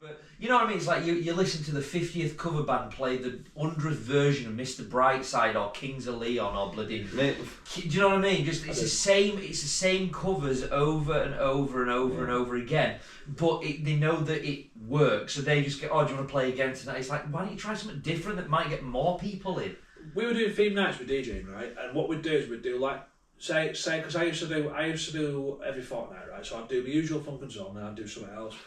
But you know what I mean? It's like you listen to the 50th cover band play the 100th version of Mr. Brightside or Kings of Leon or bloody. Do you know what I mean? Just it's the same covers over and over and over and over again. But they know that it works, so they just go, "Oh, do you want to play again tonight?" It's like, why don't you try something different that might get more people in? We were doing theme nights with DJing, right? And what we'd do is we'd do like say because I used to do every fortnight, right? So I'd do my usual funk and soul, and then I'd do something else.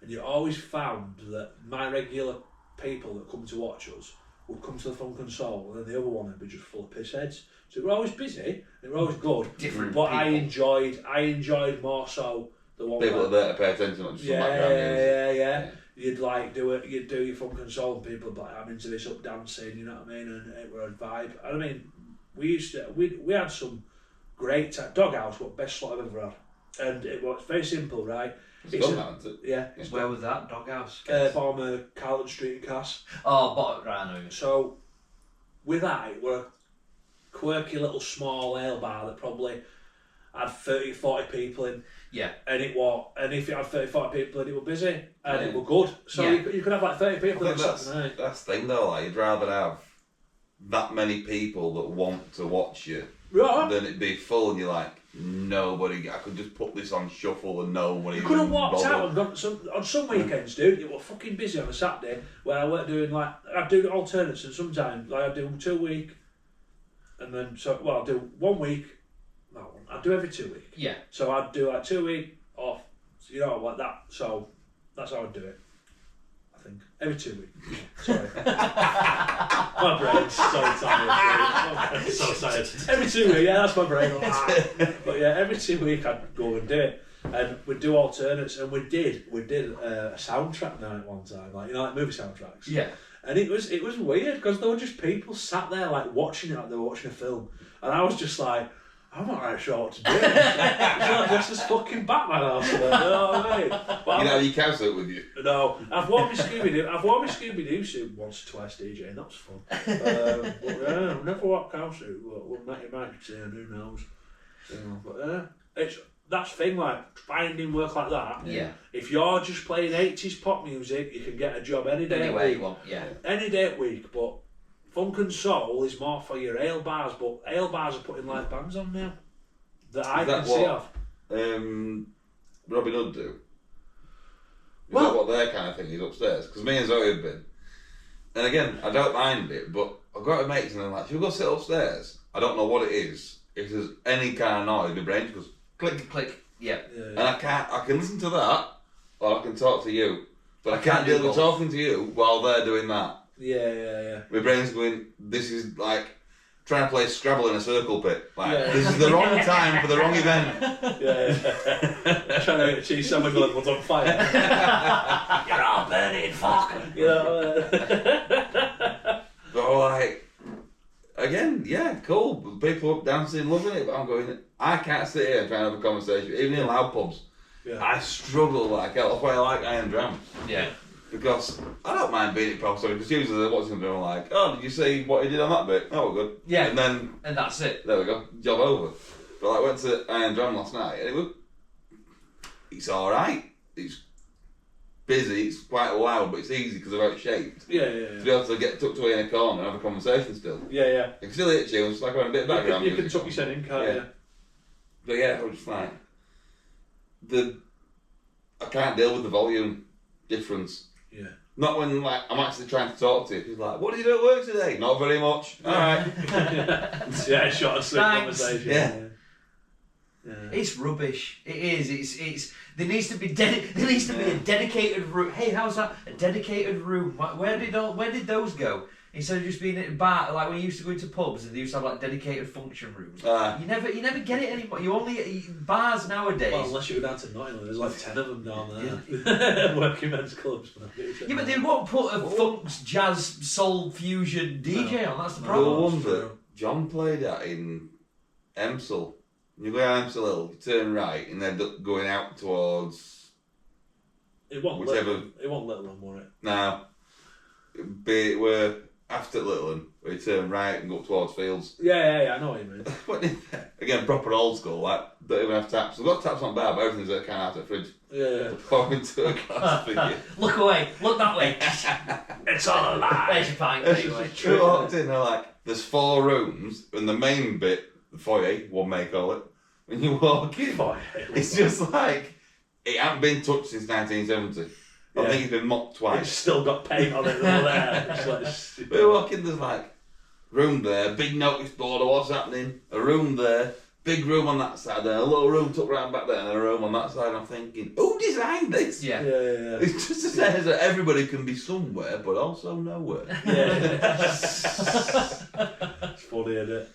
And you always found that my regular people that come to watch us would come to the funk and soul, and then the other one would be just full of piss heads. So we're always busy, and we're always good. Different but people. I enjoyed more so the one. People are there to pay attention, not just some background music. Yeah. You'd like you'd do your funk and soul, and people would be like, I'm into this up dancing, you know what I mean? And it were a vibe. And I mean, we had some great time. Doghouse, what best slot I've ever had. And it was very simple, right? It's Where was that? Doghouse? Bottom of Carlton Street in Cass. Oh, bottom, right, I know. So, with that, it were a quirky little small ale bar that probably had 30, 40 people in. Yeah. And if it had 30, 40 people in, it were busy. And it were good. So you could have like 30 people in Saturday night. That's the thing though, like, you'd rather have that many people that want to watch you than it be full and you're like, nobody, I could just put this on shuffle and nobody. You could have walked out on some weekends, dude. You were fucking busy on a Saturday where I weren't doing like I'd do alternates and sometimes like I'd do 2 week, and then I'd do 1 week. No, I'd do every 2 weeks. Yeah. So I'd do like 2 week off, you know, like that. So that's how I'd do it. I think every 2 weeks. Sorry, my brain's so tired. So tired. Every 2 weeks, yeah, that's my brain. But yeah, every 2 weeks I'd go and do it, and we'd do alternates, and we did a soundtrack night one time, like like movie soundtracks. Yeah. And it was weird because there were just people sat there like watching it like they were watching a film, and I was just like, I'm not right sure what to do. It's like this is fucking Batman house. You know what I mean? But you know, you can't sit with you. No, I've worn my Scooby-Doo suit once or twice, DJ, and that was fun. But yeah, I've never wore a cow suit. Well, you might say, who knows? But that's the thing, like finding work like that. Yeah. If you're just playing 80s pop music, you can get a job any day. Anywhere you want, yeah. Any day of week, but funk and soul is more for your ale bars, but ale bars are putting live bands on now that I can see of. Robin Hood do? Is that what their kind of thing is upstairs? Because me and Zoe have been. And again, I don't mind it, but I've got a mate and I'm like, should we go sit upstairs? I don't know what it is. If there's any kind of noise, my brain just goes click, click. Yeah. And I can listen to that, or I can talk to you. But I can't deal with talking to you while they're doing that. Yeah. My brain's going, this is like trying to play Scrabble in a circle pit. Like, this is the wrong time for the wrong event. Yeah. Trying to achieve someone who was on fire. You're all burning, fuck. You know, But like, again, yeah, cool. People dancing, loving it, but I'm going, I can't sit here and try and have a conversation, even in loud pubs. Yeah. I struggle like hell. That's why I like Iron Dram. Yeah. Because I don't mind being it proper, because usually they're watching them like, oh, did you see what he did on that bit? Oh, we're good. Yeah. And that's it. There we go. Job over. But I went to Iron Dram last night, and it's alright. It's busy, it's quite loud, but it's easy because they're out-shaped. Yeah. To be able to get tucked away in a corner and have a conversation still. Yeah. You can still hear tunes, like having a bit of background music. You can tuck your head in, can't you? But yeah, I was just like, I can't deal with the volume difference. Yeah. Not when like I'm actually trying to talk to you. He's like, "What did you do at work today?" Not very much. All right. Yeah, short and sweet conversation. Yeah. It's rubbish. It is. It's. There needs to be a dedicated room. Hey, how's that? A dedicated room. Where did those go? Instead of just being at a bar, like when you used to go into pubs and they used to have like dedicated function rooms. You never get it anymore. You only bars nowadays. Well, unless you go down to Nottingham, there's like 10 of them down there. Working men's clubs. Yeah, but they won't put a funk, jazz, soul, fusion DJ on. That's the problem. The one that John played at in Emsall. You go down Emsall Hill, you turn right, and then going out towards. It wasn't whichever. It wasn't Little One, was it? No. We're after Little where you turn right and go up towards Fields. Yeah, I know what you mean. Again, proper old school, like don't even have taps. We've got taps on bar, but everything's kind of out of the fridge. Yeah. Pour into a glass for you. Look away, look that way. It's all a lie. There's your pint. It's Anyway. just true. Walked in, they're like, there's 4 rooms, and the main bit, the foyer, one may call it, when you walk in, it's just like, it hasn't been touched since 1970. I think it's been mopped twice. It's still got paint on it over there. It's like, We walk in, there's like, room there, big notice board of what's happening, a room there, big room on that side, then a little room tucked round back there, and a room on that side. I'm thinking, who designed this? Yeah. It's just to say that everybody can be somewhere, but also nowhere. Yeah. It's funny, isn't it?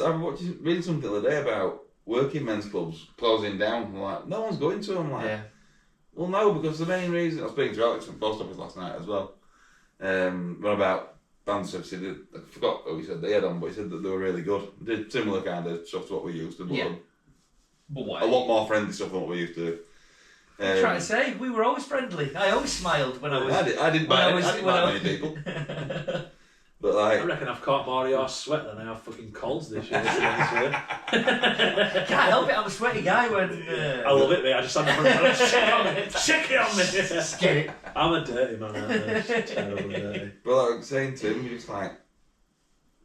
I was reading something the other day about working men's clubs closing down. I'm like, no one's going to them. Like, well, no, because the main reason, I was speaking to Alex from Post Office last night as well, one about band service. I forgot who he said they had on, but he said that they were really good. They did similar kind of stuff to what we used to, but a lot more friendly stuff than what we used to do. I'm trying to say, we were always friendly. I always smiled when I was... I didn't buy many people. But like, I reckon I've caught more of your sweat than I have fucking colds this year. Can't help it, I'm a sweaty guy when... I love it, mate. I just stand up and shake it on me. Just get it. I'm a dirty man. It's terrible dirty. but like saying to him, you're just like,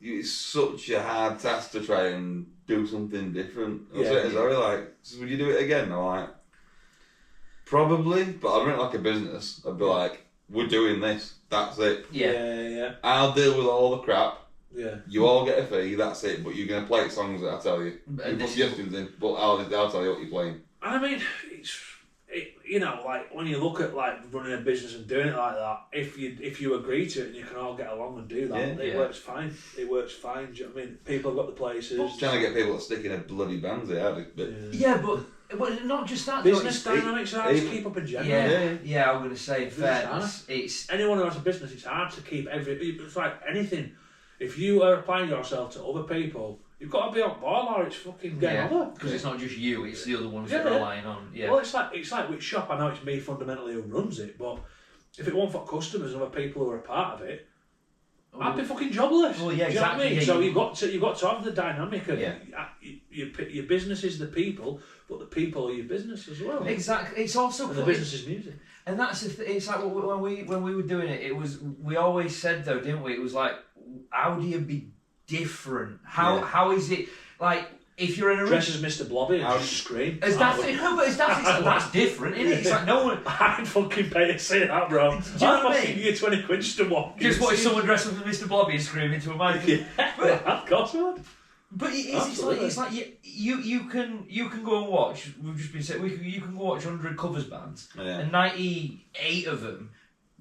it's such a hard task to try and do something different. I was saying to Zoe, like, so would you do it again? I'm like, probably, but I'd run it like a business. I'd be like, we're doing this. That's it. Yeah. I'll deal with all the crap. Yeah. You all get a fee. That's it. But you're gonna play songs that I tell you. You put suggestions in, but I'll tell you what you're playing. I mean, you know, like when you look at like running a business and doing it like that, if you agree to it and you can all get along and do that, it works fine. It works fine. Do you know what I mean? People have got the places. Just trying to get people to stick in a bloody bands here. But not just that. Business dynamics are hard to keep up in general. Yeah, I'm going to say, in fairness, it's... Anyone who has a business, it's hard to keep it's like anything. If you are applying yourself to other people, you've got to be on board or it's fucking game over. Because it's not just you, it's the other ones that are relying on. Yeah. Well, it's like with shop, I know it's me fundamentally who runs it, but if it weren't for customers and other people who are a part of it, I'd be fucking jobless. Well, yeah, do you know what I mean? Yeah, so you've got to have the dynamic of your business is the people, but the people are your business as well. Exactly. It's also and the business is music. And that's it's like when we were doing it. It was we always said though, didn't we? It was like, how do you be different? How is it like? If you're in a dress as Mr. Blobby and just scream. That's different, isn't it? It's like no one. I'd fucking pay to see that, bro. Do you know what I mean? Give you 20 quid just to walk. Just watch someone dress up as Mr. Blobby and scream into a mic. But of course, man. But it's like you can go and watch. We've just been saying you can go watch 100 covers bands, and 98 of them.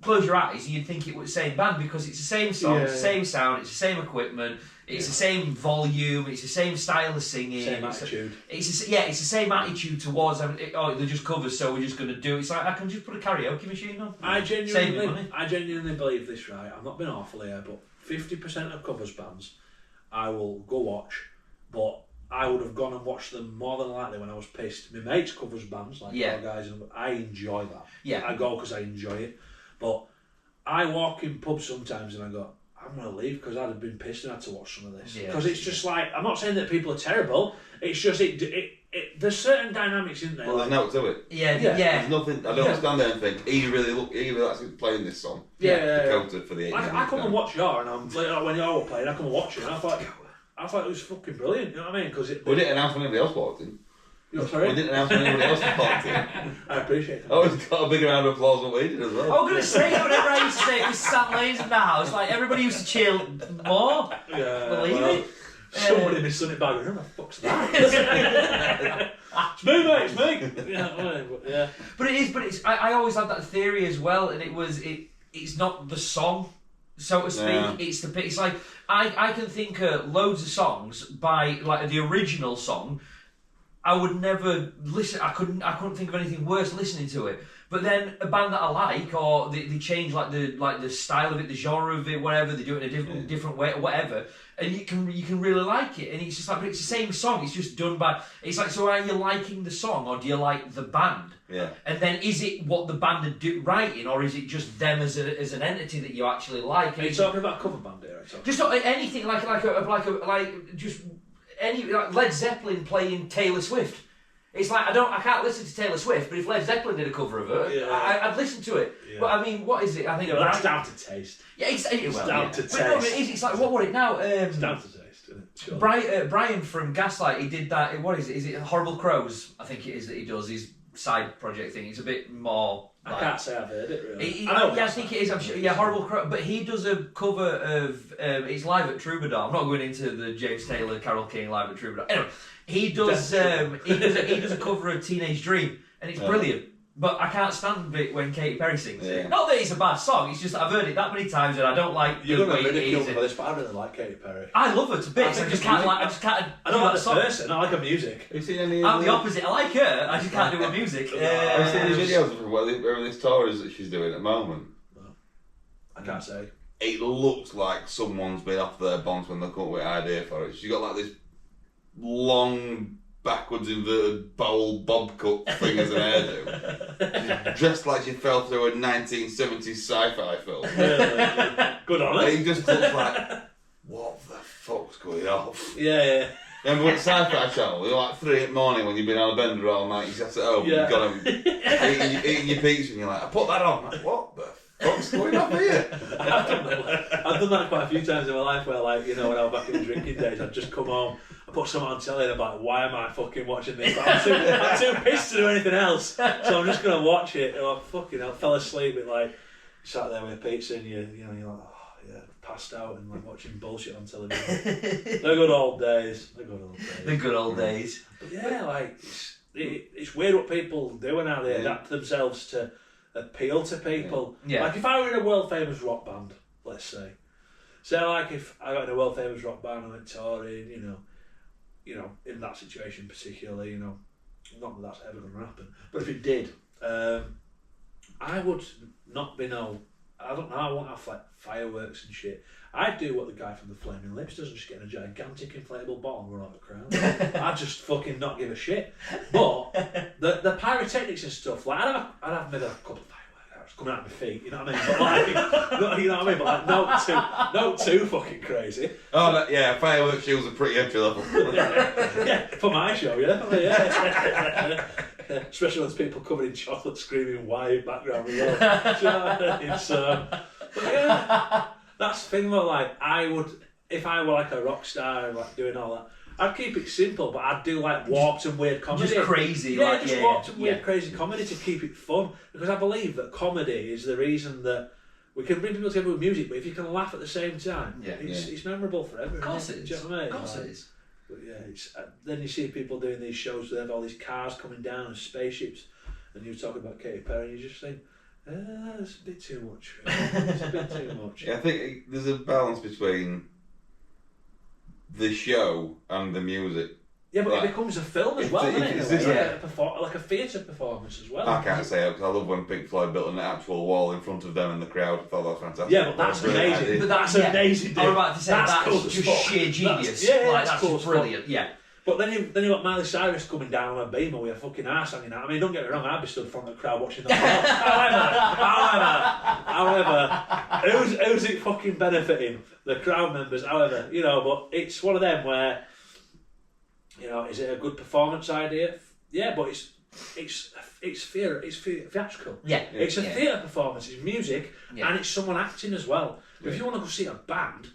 Close your eyes and you'd think it was the same band because it's the same song, it's the same sound, it's the same equipment, it's the same volume, it's the same style of singing, same attitude. It's the same attitude towards. They're just covers, so we're just going to do it. It's like I can just put a karaoke machine on. I genuinely believe this. Right, I've not been awful here, but 50% of covers bands, I will go watch, but I would have gone and watched them more than likely when I was pissed. My mates covers bands like our guys, and I enjoy that. Yeah, I go because I enjoy it. But I walk in pubs sometimes and I go, I'm going to leave because I'd have been pissed and had to watch some of this. Because it's just like, I'm not saying that people are terrible, it's just, there's certain dynamics in there. Well, there's no to it. Yeah. There's nothing, I don't stand there and think, he really likes playing this song. For the 8 I come and watch your, and I'm like, when you were playing, I come and watch it, and I thought it was fucking brilliant, you know what I mean? Cause we didn't announce when anybody else walked in. You're sorry? We didn't announce when anybody else walked in. I appreciate that. I always got a big round of applause when we did as well. I was going to say, whenever I used to say it was Sat Lanes in the house, like everybody used to cheer more. Believe it? Somebody in my sunny bag, who the fuck's that? It's me, mate, it's me. Yeah. But it's. I always had that theory as well, and it's not the song, so to speak. Yeah. It's like I can think of loads of songs by like the original song. I would never listen. I couldn't think of anything worse listening to it. But then a band that I like, or they change like the style of it, the genre of it, whatever. They do it in a different way, or whatever, and you can really like it. And it's just like, but it's the same song. It's just done by. It's like, so are you liking the song, or do you like the band? Yeah. And then is it what the band are writing, or is it just them as an entity that you actually like? Are you talking about a cover band here? Just anything like just like Led Zeppelin playing Taylor Swift. It's like I can't listen to Taylor Swift, but if Led Zeppelin did a cover of her, I'd listen to it. Yeah. But I mean, what is it? I think that's down to taste. Yeah, it's down to taste. But no, it's like what was it now? It's down to taste, isn't it? Sure. Brian from Gaslight, he did that. What is it? Is it Horrible Crows? I think it is that he does his side project thing. It's a bit more. I can't say I've heard it really. I think it is. I'm sure. Yeah, Horrible Crow. But he does a cover of. It's live at Troubadour. I'm not going into the James Taylor, Carole King live at Troubadour. Anyway, he does. He does a cover of Teenage Dream, and it's brilliant. But I can't stand it when Katy Perry sings it. Not that it's a bad song. It's just that I've heard it that many times, and I don't like. You're going to ridicule me for this, but I really like Katy Perry. I love her to bits. I just can't like. I don't like the person. I like her music. Have you seen any? I'm the opposite. I like her. I just can't do her music. Have you seen any videos of whatever this tour is that she's doing at the moment? No, I can't say. It looks like someone's been off their bonds when they come up with an idea for it. She's got like this long, backwards inverted bowl bob cut thing as an hairdo. She's dressed like she fell through a 1970s sci-fi film. Good on her. He just looks like, what the fuck's going off? Yeah. Remember what Sci-Fi Channel? You're like 3 in the morning when you've been on a bender all night. You sat at home, you've got him eating your pizza, and you're like, I put that on. I'm like, what the fuck's going on here? I've done that quite a few times in my life where, like, you know, when I was back in the drinking days, I'd just come home, I put something on telly, and I'm like, why am I fucking watching this? But I'm too pissed to do anything else, so I'm just going to watch it. And I fucking fell asleep at, like, sat there with a pizza, and you're like, oh, yeah, passed out and like watching bullshit on television. The good old days. The good old days. But yeah, like, it's weird what people do and how they adapt themselves to appeal to people. Yeah. Like if I were in a world famous rock band, let's say like if I got in a world famous rock band and went touring, you know, in that situation particularly, you know, not that that's ever going to happen, but if it did, I would not be I don't know, I won't have like fireworks and shit. I'd do what the guy from the Flaming Lips does and just get in a gigantic inflatable ball and run out the crowd. I'd just fucking not give a shit. But the pyrotechnics and stuff, like I'd have maybe a couple of fireworks coming out of my feet, you know what I mean? But like, you know what I mean? But like, not too fucking crazy. Oh, yeah, fireworks shows are pretty entry level. Yeah, for my show, yeah. Especially when there's people covered in chocolate screaming why in background as well. Do you know what I mean? So, but yeah, that's the thing though, like I would, if I were like a rock star like doing all that, I'd keep it simple, but I'd do like warped and weird comedy. Just crazy, yeah, like, just warped and weird crazy comedy to keep it fun. Because I believe that comedy is the reason that we can bring people together with music, but if you can laugh at the same time, it's memorable forever. Of course it is. Do you know what I mean? Of course it is. But yeah, then you see people doing these shows where they have all these cars coming down and spaceships, and you talk about Katy Perry, and you just think, that's a bit too much. It's a bit too much. Yeah, I think there's a balance between the show and the music. Yeah, but it becomes a film as well, doesn't it? Like a theatre performance as well. I can't say it because I love when Pink Floyd built an actual wall in front of them in the crowd. I thought that was fantastic. Yeah, but that's amazing. But that's amazing. I was about to say that's cool, just sheer genius. That's cool, brilliant. Yeah. But then you got Miley Cyrus coming down on a beamer with a fucking arse hanging out. I mean, don't get me wrong, I'd be stood front of the crowd watching that. However, who's it fucking benefiting? The crowd members, however, you know, but it's one of them where, you know, is it a good performance idea? Yeah, but it's theatrical. Yeah. It's a theatre performance, it's music, and it's someone acting as well. But if you want to go see a band,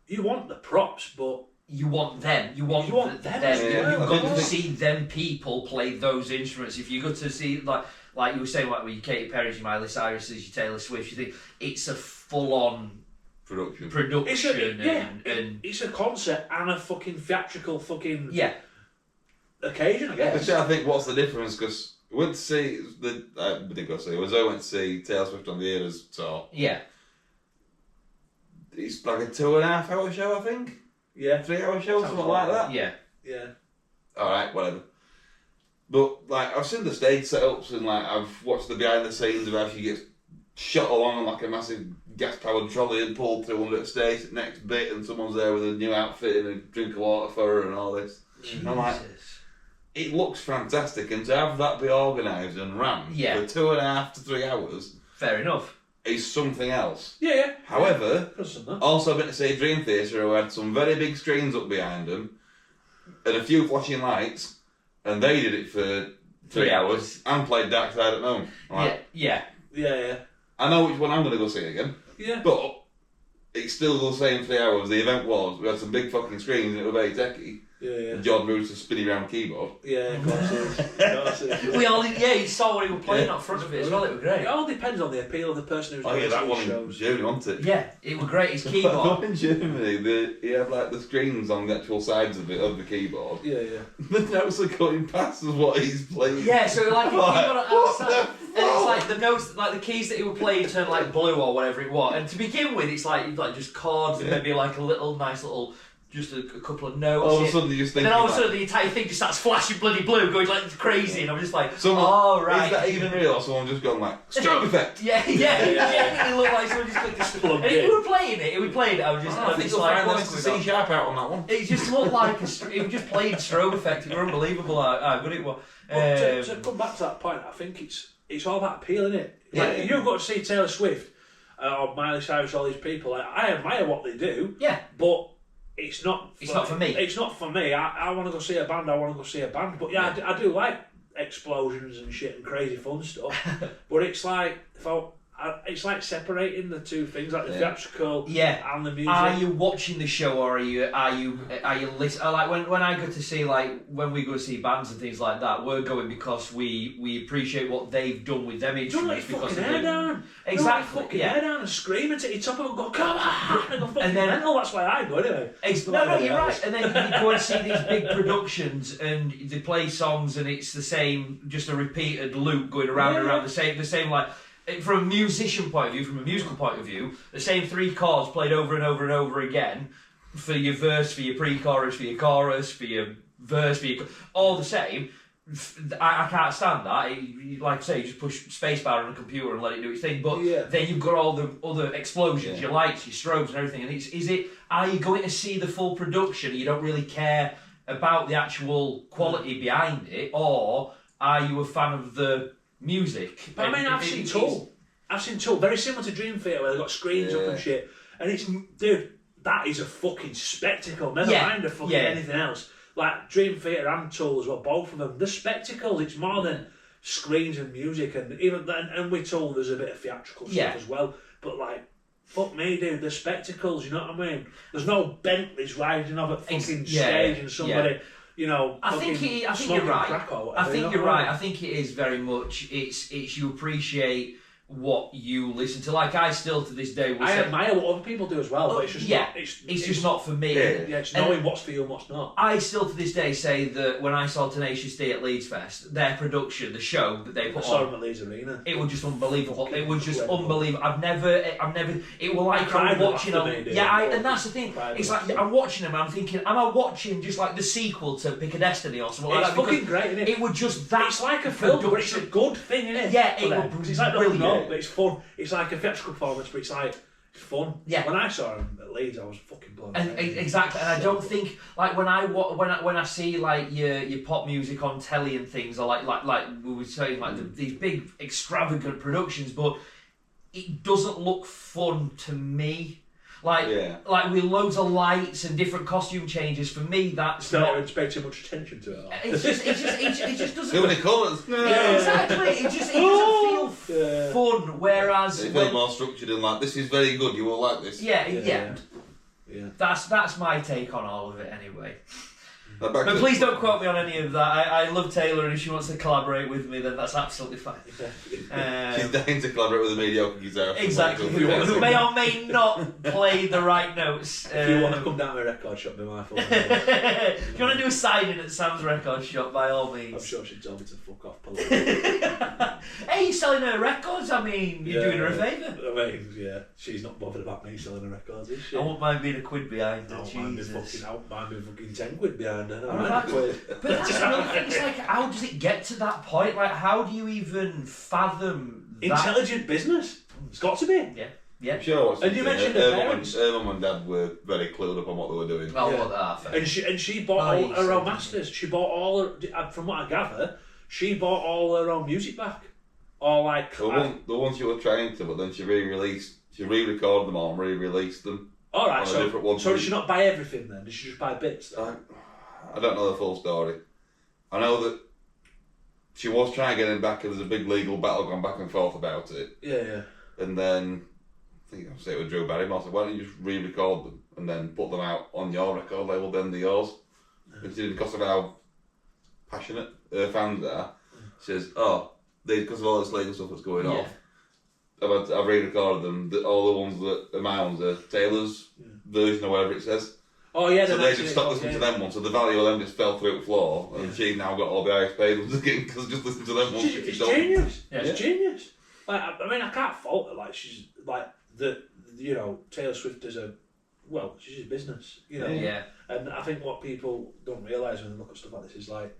you want the props, but you want them. You want them. You've got to see them people play those instruments. If you go to see like you were saying, like with your Katy Perry's, your Miley Cyrus's, your Taylor Swift, you think it's a full-on production. It's a concert and a fucking theatrical fucking occasion, I guess. I think what's the difference? Because we went to see I didn't go see. I went to see Taylor Swift on the Eras tour. Yeah. It's like a 2.5 hour show, I think. Yeah, 3 hour show, something like that. Yeah. All right, whatever. But like, I've seen the stage setups and like I've watched the behind the scenes of how she gets shot along on like a massive gas powered trolley and pulled through under the stage at the next bit, and someone's there with a new outfit and a drink of water for her and all this. And I'm like, it looks fantastic, and to have that be organised and ran for 2.5 to 3 hours, fair enough, is something else. Yeah. However, also been to see Dream Theatre, who had some very big screens up behind them, and a few flashing lights, and they did it for 3 hours and played Dark Side at Moon. Like, yeah. I know which one I'm going to go see again. Yeah. But it's still the same 3 hours. The event was, we had some big fucking screens and it was very techy. Yeah. And Jordan moved to spinny round keyboard. Yeah, of course it is. We all, you saw what he was playing up front of it as well. It was great. It all depends on the appeal of the person who's Oh yeah, that one in shows. Germany, wasn't it? Yeah, it was great. His But keyboard. in Germany, he had like the screens on the actual sides of the keyboard. Yeah. The notes are going past is what he's playing. Yeah, so like you got it what outside, the and it's like the notes, like the keys that he would play turned like blue or whatever it was. And to begin with, it's like just chords and maybe like a nice little. Just a couple of notes. All of a sudden, you just think. And then all of a sudden, the entire thing just starts flashing bloody blue, going like crazy, and I'm just like, Someone, oh right. Is that even real? Or someone just gone like strobe effect? Yeah, it genuinely looked like someone just clicked the strobe. And if we were playing it, I was just I think you'll find there's the C sharp out on that one. It just looked like it was just playing strobe effect. It was unbelievable how good it was. But to come back to that point, I think it's all about appeal, isn't it? Like, Yeah. you've got to see Taylor Swift or Miley Cyrus, all these people. Like, I admire what they do. Yeah. But it's not for me. It's not for me. I want to go see a band. But yeah, I do like explosions and shit and crazy fun stuff. But it's like it's like separating the two things, like the theatrical and the music. Are you watching the show or are you listening? Like when I go to see when we go to see bands and things like that, we're going because we appreciate what they've done with them instruments. Don't let your fucking hair down. Exactly. Fucking hair down and scream into your top and go, come on, and go fucking mental. That's why I go anyway. No, you're right. And then you go and see these big productions and they play songs and it's the same, just a repeated loop going around and around the same like. From a musician point of view, from a musical point of view, the same 3 chords played over and over and over again for your verse, for your pre-chorus, for your chorus, for your verse, all the same. I can't stand that. Like I say, you just push spacebar on a computer and let it do its thing. But then you've got all the other explosions, your lights, your strobes, and everything. And are you going to see the full production? You don't really care about the actual quality behind it, or are you a fan of the music? But I mean, I've seen Tool, very similar to Dream Theater, where they've got screens up and shit. And it's, dude, that is a fucking spectacle. Never mind a fucking anything else. Like Dream Theater and Tool as well, both of them. The spectacle, it's more than screens and music, and even then, and with Tool, there's a bit of theatrical stuff as well. But like, fuck me, dude, the spectacles, you know what I mean? There's no Bentleys riding off at fucking stage and somebody. You know, I think you're right. I think you're right. I think it is very much. It's you appreciate what you listen to. Like I still to this day. I admire what other people do as well, but it's just not. It's just not for me. Yeah, it's knowing what's for you and what's not. I still to this day say that when I saw Tenacious D at Leeds Fest, their production, the show that they put on, them at Leeds Arena. It was just unbelievable. It was just unbelievable. I've never. It was like I'm watching. And that's the thing. It's like I'm watching them. And I'm thinking, am I watching just like the sequel to Pick a Destiny or something like that? It's fucking great, isn't it? It was just that. It's like a film, but it's a good thing, isn't it? Yeah, it was. It's like brilliant. But it's fun. It's like a theatrical performance, but it's fun. Yeah. When I saw him at Leeds, I was fucking blown away. Exactly, and I don't think like when I see like your pop music on telly and things, or like we were saying like these big extravagant productions, but it doesn't look fun to me. Like with loads of lights and different costume changes. For me, that's not pay too much attention to it. It just doesn't. Too many colours. Exactly. It doesn't feel fun. Whereas it feels more structured and like this is very good. You will like this. Yeah. That's my take on all of it anyway. But please don't quote me on any of that. I love Taylor, and if she wants to collaborate with me, then that's absolutely fine. She's dying to collaborate with a mediocre guitar. Exactly. Who may or may not play the right notes. If you want to come down to a record shop, be my fault. If you want to do a signing at Sam's record shop, by all means. I'm sure she told me to fuck off. Hey, you're selling her records? I mean, you're doing her a favour. I mean, she's not bothered about me selling her records, is she? I won't mind being a quid behind her. I won't mind being fucking 10 quid behind her. But that's another thing. It's like, how does it get to that point? Like, how do you even fathom that? Intelligent business. It's got to be. Yeah. Sure. And you mentioned her parents. Her mum and dad were very clued up on what they were doing. And she bought all her own masters. She bought all her, from what I gather, she bought all her own music back. Or like the ones you were trying to, but then she re-recorded them all and re-released them. Alright, so did she not buy everything then? Did she just buy bits? I don't know the full story. I know that she was trying to get him back, and there's a big legal battle going back and forth about it. Yeah. And then, I think I'll say it with Drew Barrymore, so why don't you just re-record them and then put them out on your record label, then they're yours? Considering because of how passionate her fans are, she says, because of all this legal stuff that's going off, I've re-recorded them. All the ones that are my ones are Taylor's version or whatever it says. Oh yeah, so they just stopped listening to them ones, so the value of them just fell through the floor, and she's now got all the highest paid ones again because just listen to them ones. It's genius. Yeah, it's genius. Like, I mean, I can't fault her. Like, she's like Taylor Swift is she's a business, Yeah. And I think what people don't realise when they look at stuff like this is like,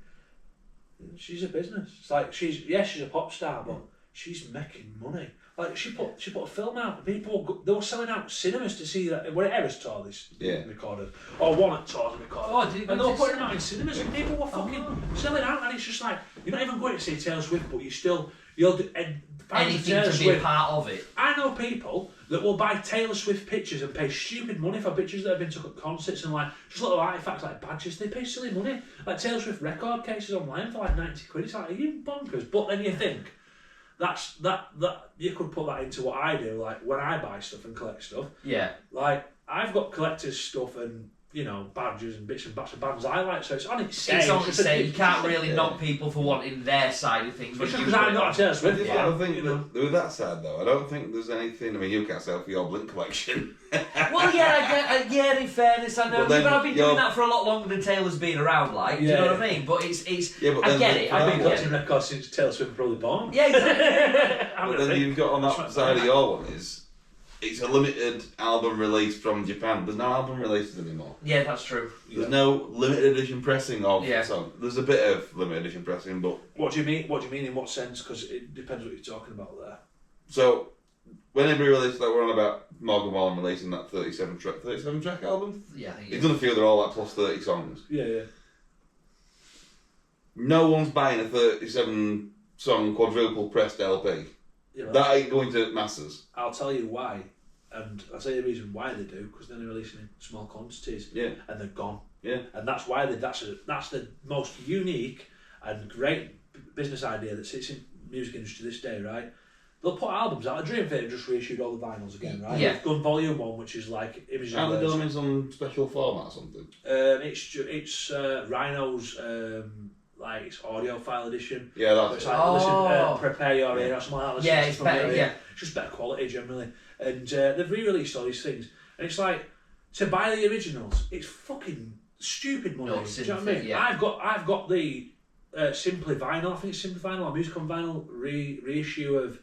she's a business. It's like she's a pop star, but she's making money. Like she put a film out. People they were selling out cinemas to see that when Eras tour this recorded, or one at tours recorded, and they were putting them out in cinemas, and people were fucking selling out. And it's just like you're not even going to see Taylor Swift, but you'll do anything to be a part of it. I know people that will buy Taylor Swift pictures and pay stupid money for pictures that have been took at concerts and like just little artifacts like badges. They pay silly money, like Taylor Swift record cases online for like 90 quid. It's like, are you bonkers? But then you think. That you could put that into what I do, like when I buy stuff and collect stuff. Yeah. Like I've got collector's stuff and badges and bits and bats of bands I like, so it's on its It's on its say. You can't really knock people for wanting their side of things. It's because I'm not a Taylor Swift. I don't think with that side though. I don't think there's anything. I mean, you can't sell for your Blink collection. Well, yeah. In fairness, I know, but I've been doing that for a lot longer than Taylor's been around. Like, do you know what I mean? But it's. Yeah, but I get it. I've been collecting records since Taylor Swift was probably born. Yeah, exactly. But then you've got on that side of your one is. It's a limited album release from Japan. There's no album releases anymore. Yeah, that's true. There's no limited edition pressing of songs. There's a bit of limited edition pressing, but... What do you mean? What do you mean in what sense? Because it depends what you're talking about there. So, whenever he released, like we're on about Morgan Wallen releasing that 37 track album? Yeah, I think he's done a few that are all like plus 30 songs. Yeah. No one's buying a 37 song quadruple pressed LP. That ain't going to masses. I'll tell you why, and I'll tell you the reason why they do, because then they're releasing in small quantities, and they're gone. Yeah. And that's why that's the most unique and great business idea that sits in the music industry this day, right? They'll put albums out. Dream Theater just reissued all the vinyls again, right? Yeah. They've done Volume 1, which is like images. Aren't they doing in some special format or something? It's Rhino's. Like it's audiophile edition. Yeah, that's it's like prepare your ear or something like that. Yeah, it's better. Yeah, it's just better quality generally. And they've re-released all these things, and it's like to buy the originals, it's fucking stupid money. Do you know what I mean? Yeah. I've got the Simply vinyl. I think it's Simply vinyl or Musicon vinyl reissue of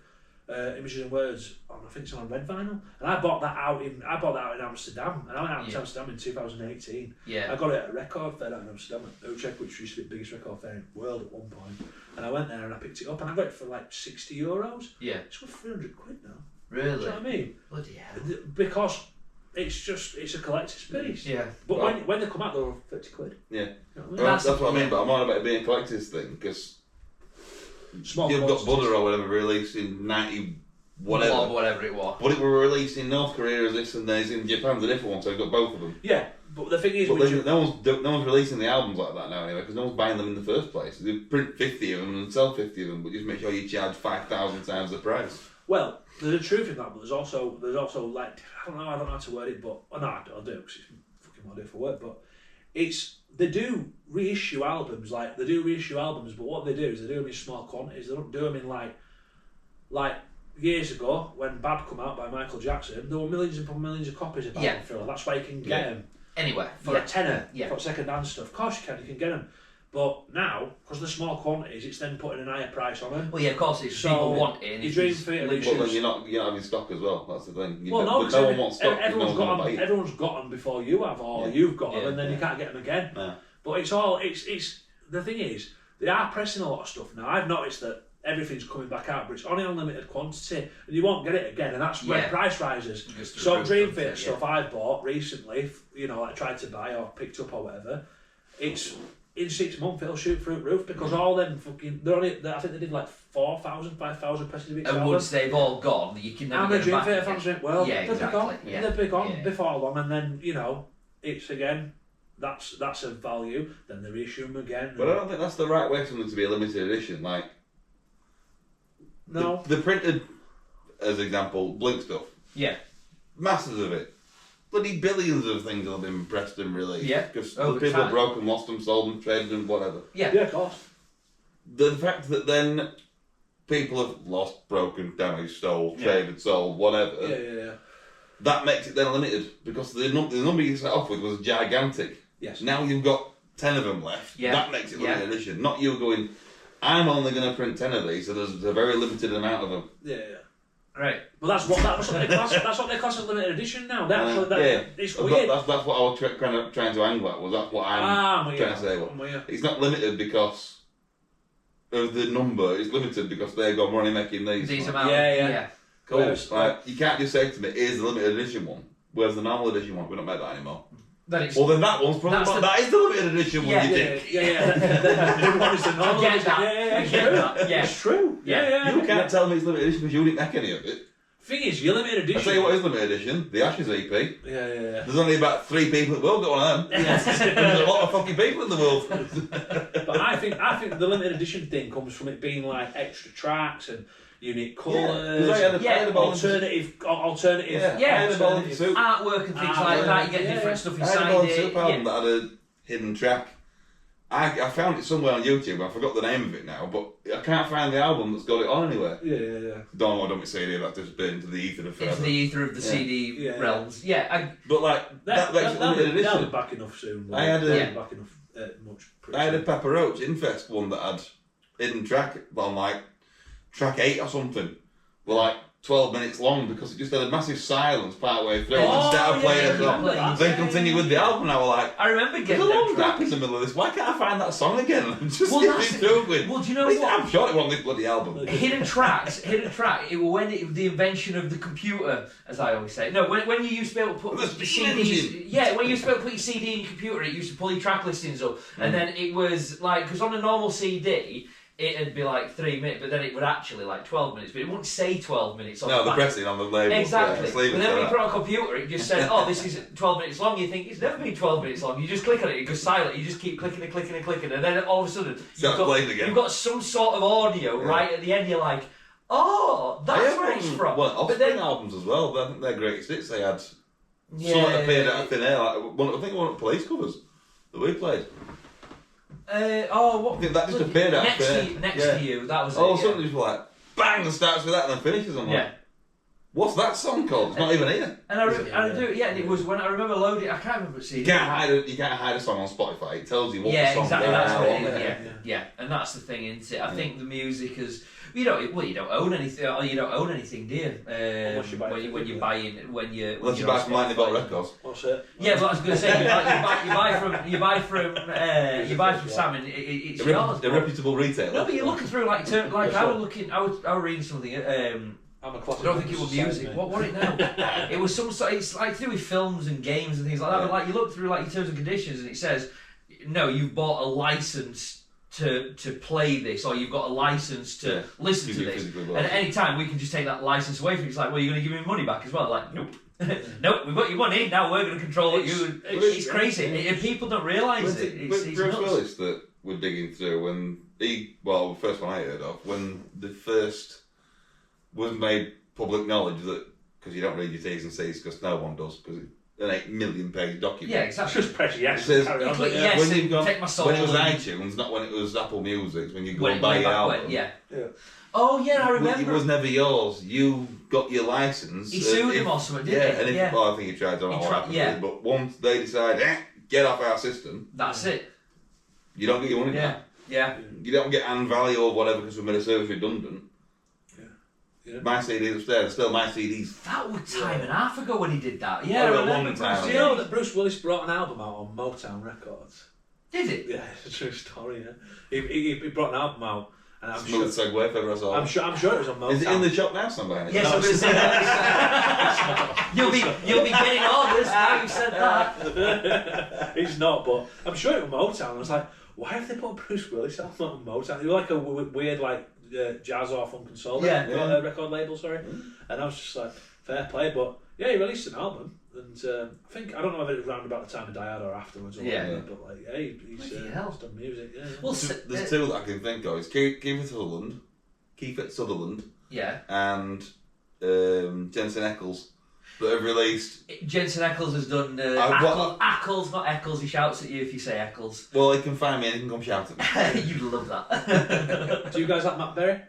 Images and Words. I think it's on red vinyl, and I bought that out in Amsterdam, and I went out to Amsterdam in 2018. Yeah, I got it at a record fair out in Amsterdam at Utrecht, which used to be the biggest record fair in the world at one point. And I went there and I picked it up, and I got it for like €60. Yeah, it's worth 300 quid now. Really? Do you know what I mean? Bloody hell! Because it's a collector's piece. Yeah. But when they come out, they're 30 quid. Yeah. You know what I mean? That's what I mean. But I'm on about it being a collector's thing because you've got Buddha or whatever released in 90. Whatever it was. But it were released in North Korea as this, and there's in Japan the different one, so you've got both of them. Yeah, but the thing is, no one's releasing the albums like that now anyway, because no one's buying them in the first place. They print 50 of them and sell 50 of them, but just make sure you charge 5,000 times the price. Well, there's a truth in that, but there's also like I don't know how to word it, but I'll do because it's fucking what I do for work. But they do reissue albums, but what they do is they do them in small quantities. They don't do them in like. Years ago, when Bad come out by Michael Jackson, there were millions upon millions of copies of Bad and Thriller. That's why you can get them. Anyway, for a tenner, for second-hand stuff. Of course you can get them. But now, because they're small quantities, it's then putting an higher price on them. Well, yeah, of course, it's people want it. Your Dream Theater But then you're not having stock as well. That's the thing. No one wants stock. Everyone's got them before you have, or you've got them, and then you can't get them again. Yeah. But it's the thing is, they are pressing a lot of stuff now. I've noticed that everything's coming back out, but it's only on limited quantity, and you won't get it again, and that's when price rises. So Dream Theater stuff I've bought recently, like tried to buy or picked up or whatever, it's in 6 months it'll shoot through the roof because all them fucking I think they did like 4,000, 5,000 presses of each album. And once they've all gone, you can never get them back. Dream Theater fans went, well, they'll be gone before long, and then it's again. that's a value. Then they reissue them again. But I don't think that's the right way for something to be a limited edition. Like, no, the printed, as example, Blink stuff. Yeah. Masses of it. Bloody billions of things have been pressed and released. Yeah. Because Over people time. broke them, lost them, sold them, traded them, whatever. Yeah. yeah, of course. The fact that then people have lost, broken, damaged, stole, traded, sold, whatever. Yeah. That makes it then limited because the number you set off with was gigantic. Yes. Now you've got 10 of them left. Yeah. That makes it limited edition. Not you going, I'm only going to print 10 of these, so there's a very limited amount of them. Yeah. Right. But that's what they class. That's what they class as limited edition now. It's But weird. that's what I was kind of trying to angle at. Was that's what I'm trying to say? It's not limited because of the number. It's limited because they've got money making these. These amounts. Yeah. Cool. Whereas, Like, you can't just say to me, "Here's the limited edition one," whereas the normal edition one, we don't make that anymore. Well, then that one's probably that is the limited edition one. You think? The one is the normal. I get that. Yeah. It's true. Yeah. You can't tell me it's limited edition because you didn't make any of it. Thing is, your limited edition. I tell you what is limited edition: the Ashes EP. Yeah. There's only about 3 people in the world got one of them. There's a lot of fucking people in the world. But I think the limited edition thing comes from it being like extra tracks and unique colours, alternative. Artwork and things like that. You get different stuff inside I had a it. Super album that had a hidden track. I found it somewhere on YouTube. I forgot the name of it now, but I can't find the album that's got it on anywhere. Yeah. Don't know, don't CD. That's just been into the ether of forever. Into the ether of the CD realms. But like that makes it limited edition. That'll be back enough soon. I had a back enough much. I had a Papa Roach Infest one that had hidden track on like track 8 or something. Well, like 12 minutes long because it just had a massive silence part way through. Instead of playing a song, then continue with the album. And I was like, I remember there's getting a long that gap in the middle of this. Why can't I find that song again? I'm just Well, struggling. Well, do you know what? I'm sure it was on this bloody album. Hidden track. It was when the invention of the computer, as I always say. No, when you used to be able to put The CDs. Yeah, when you used to be able to put your CD in your computer, it used to pull your track listings up, and then it was like because on a normal CD. It'd be like 3 minutes, but then it would actually like 12 minutes, but it wouldn't say 12 minutes on the back. pressing on the label. Exactly. Yeah, but then when you put it on a computer, it just said, oh, this is 12 minutes long. You think, it's never been 12 minutes long. You just click on it, it goes silent. You just keep clicking and clicking and clicking, and then all of a sudden, you've got some sort of audio right at the end. You're like, oh, that's where it's from. Well, Offspring albums as well. I think their greatest hits they had. Some that appeared out of thin air. Like, I think one of the Police covers that we played. What? I think that just appeared out next to you, that was it. Something just like bang and starts with that and then finishes on like, what's that song called? It's not even here. And I do it. Yeah, and it was when I remember loading. I can't remember CD. You can't hide a song on Spotify. It tells you what the song exactly. is. That's what it is. Yeah, and that's the thing, isn't it? I think the music is. You don't own anything. Or you don't own anything, do you? When you're buying, when you're buy from Lightning Bolt Records. What's it? Yeah, but I was going to say you buy from Sam, and it's yours. A reputable retailer. No, but you're looking through like I was reading something. I'm a classic. I don't think it was music. What was it now? It was some sort. It's like to do with films and games and things like that. But like you look through like your terms and conditions, and it says, no, you've bought a license to play this, or you've got a license to listen to this, and at any time we can just take that license away from you. It's like, well, you're going to give me money back as well. Like, nope. Nope, we've got your money, now we're going to control what you... It's crazy, and people don't realise it. It's Bruce nuts. Willis that we're digging through, when the first one I heard of, when the first was made public knowledge that, because you don't read your T's and C's, because no one does, because an 8 million page document. Yeah, exactly. Just press yes. Says, click yes and take my soul. When it was iTunes, not when it was Apple Music, when you go and buy your album. Yeah. Oh yeah, I remember. It was never yours. You got your license. He sued him or something, didn't he? I think he tried to. But once they decide, get off our system. That's it. You don't get your money back. Yeah. You don't get an value or whatever because we made a service redundant. Yeah. My CDs upstairs, still my CDs. That was time and a half ago when he did that. Yeah, I remember. Do you know that Bruce Willis brought an album out on Motown Records? Did it? Yeah, it's a true story. Yeah, he brought an album out, and I'm Smooth segue if ever I saw. I'm sure it was on Motown. Is it in the shop now, somewhere? Yes, I'm going to say that. You'll be getting orders now. You said that. It's not, but I'm sure it was Motown. I was like, why have they put Bruce Willis album on Motown? They were like a weird jazz or funk and soul record label, sorry. And I was just like, fair play, but yeah, he released an album. And I think, I don't know if it was round about the time of Die Hard or afterwards or whatever, but like, he's done music, Well, there's two that I can think of. It's Kiefer Sutherland, yeah, and Jensen Ackles that have released. Jensen Ackles has done Ackles, not Eccles. He shouts at you if you say Eccles. Well, he can find me and he can come shout at me. You'd love that. Do you guys like Matt Berry?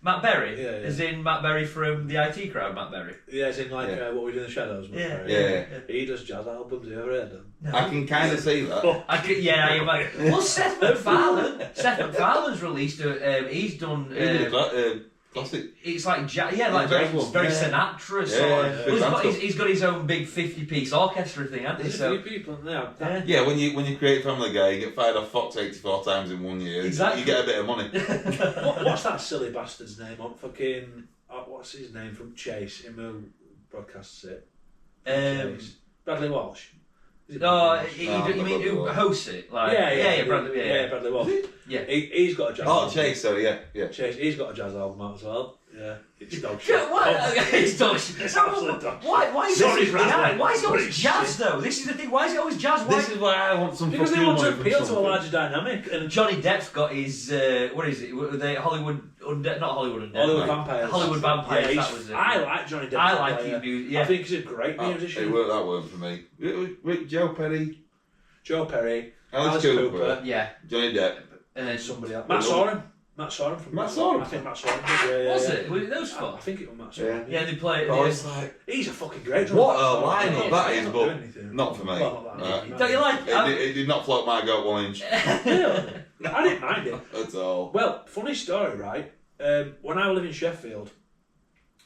Matt Berry? Yeah. As in Matt Berry from the IT Crowd, Matt Berry? Yeah, as in like What We Do in the Shadows. Yeah. Yeah. He does jazz albums, have you ever heard them? No. I can kind of see that. Well, Seth MacFarlane's released he's done Classic. It's like very Sinatra sort of. He's got his own big 50-piece orchestra thing, hasn't he? There's a few people now. Yeah, when you create Family Guy, you get fired off Fox 84 times in 1 year. Exactly. You get a bit of money. What's that silly bastard's name on fucking... what's his name from Chase? Him who broadcasts it? Chase. Bradley Walsh. You mean who hosts it? Like, Bradley Walsh. Yeah. He's got a jazz album. Chase, sorry, yeah. Chase, he's got a jazz album out as well. Yeah. It's dog shit. shit. It's dog shit. It's absolute dog shit. Why is it always jazz though? This is the thing. Why is it always jazz? This is why I want some. Because they want to appeal to a larger dynamic. And Johnny Depp's got his what is it? Hollywood Undead, not Hollywood Undead. Hollywood Vampires. Hollywood Vampires. Yeah, that was it. I like Johnny Depp. I like his music. Yeah. I think he's a great musician. That worked for me. Joe Perry, Alice Cooper, yeah, Johnny Depp, and then somebody else. Matt Sorum. Matt Sorum from Matt Sorum. I think Matt Sorum. Yeah. Was it? Was it those four? I think it was Matt Sorum. Yeah, they play it. Oh, it's like he's a fucking great drummer. what a lineup that is, but not for me. Well, Don't you like it? Did not float my goat 1 inch Really? I didn't mind it at all. Well, funny story, right? When I lived in Sheffield,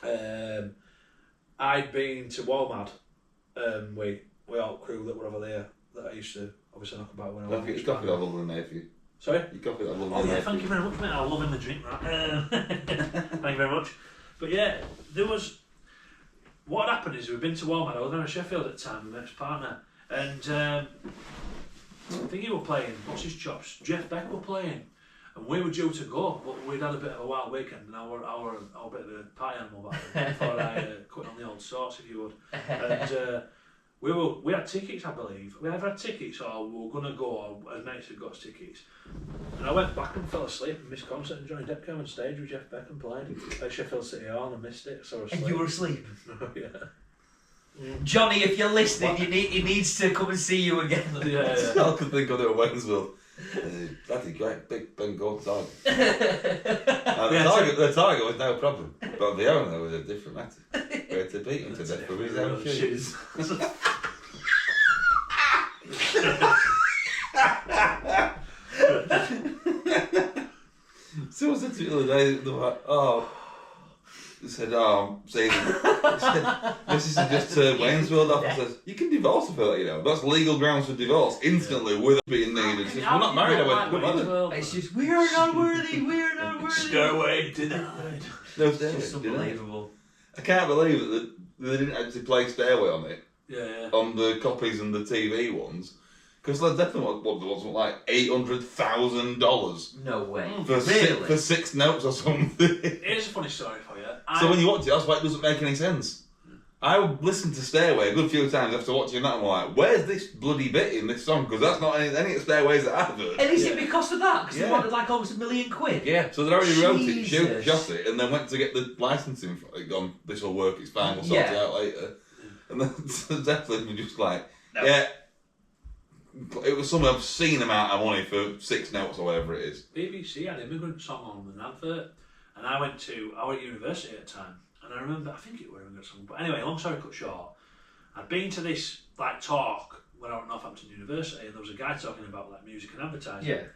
I'd been to Walmart. We all crew that were over there that I used to obviously knock about when I was. It's coffee that lovely in there for you. Sorry? You coffee that lovely. Oh yeah, thank you very much, mate. I'm loving the drink, right? Thank you very much. But yeah, there was. What had happened is we'd been to Walmart. I was in Sheffield at the time, my ex-partner, and I think he were playing. What's his chops? Jeff Beck were playing, and we were due to go, but we'd had a bit of a wild weekend, and I were a bit of a party animal back then, before I quit on the old sauce, if you would. And we had tickets, I believe. We either had tickets or we were going to go, or as mates had got us tickets. And I went back and fell asleep and missed concert, and Johnny Depp came on stage with Jeff Beck and played at Sheffield City Hall, and I missed it, so I was asleep. And you were asleep? Yeah. Johnny, if you're listening, he needs to come and see you again. Yeah. I could think of it at Waynesville. That's a great big Bengal target. The target was no problem, but the owner was a different matter. We had to beat him to death with his own shoes. Someone said to me the other day, they were like, they said, saying, this is just Waynesville off. I says, you can divorce for that, you know. That's legal grounds for divorce instantly without being needed. Says, we're not married. I went, good on. It's just, we are not worthy. Stairway denied. No It's Stairway. just unbelievable. I can't believe that they didn't actually play Stairway on it. Yeah. On the copies and the TV ones. Because Led Zeppelin was like $800,000 No way. for 6 notes or something. Here's a funny story for you. So when you watch it, that's why it doesn't make any sense. I listened to Stairway a good few times after watching that, and I'm like, where's this bloody bit in this song? Because that's not any of the Stairways that I've heard. And is it because of that? Because they wanted like almost $1 million. Yeah, so they already wrote it, Jesus. shot it, and then went to get the licensing for it. Gone, this will work, it's fine, we'll sort it out later. And then Zeppelin were just like, yeah, it was some obscene amount of money for 6 notes or whatever it is. BBC had an immigrant song on an advert, and I went at university at the time, and I remember, I think it was an immigrant song, but anyway, long story cut short, I'd been to this like talk when I went to Northampton University, and there was a guy talking about like music and advertising, and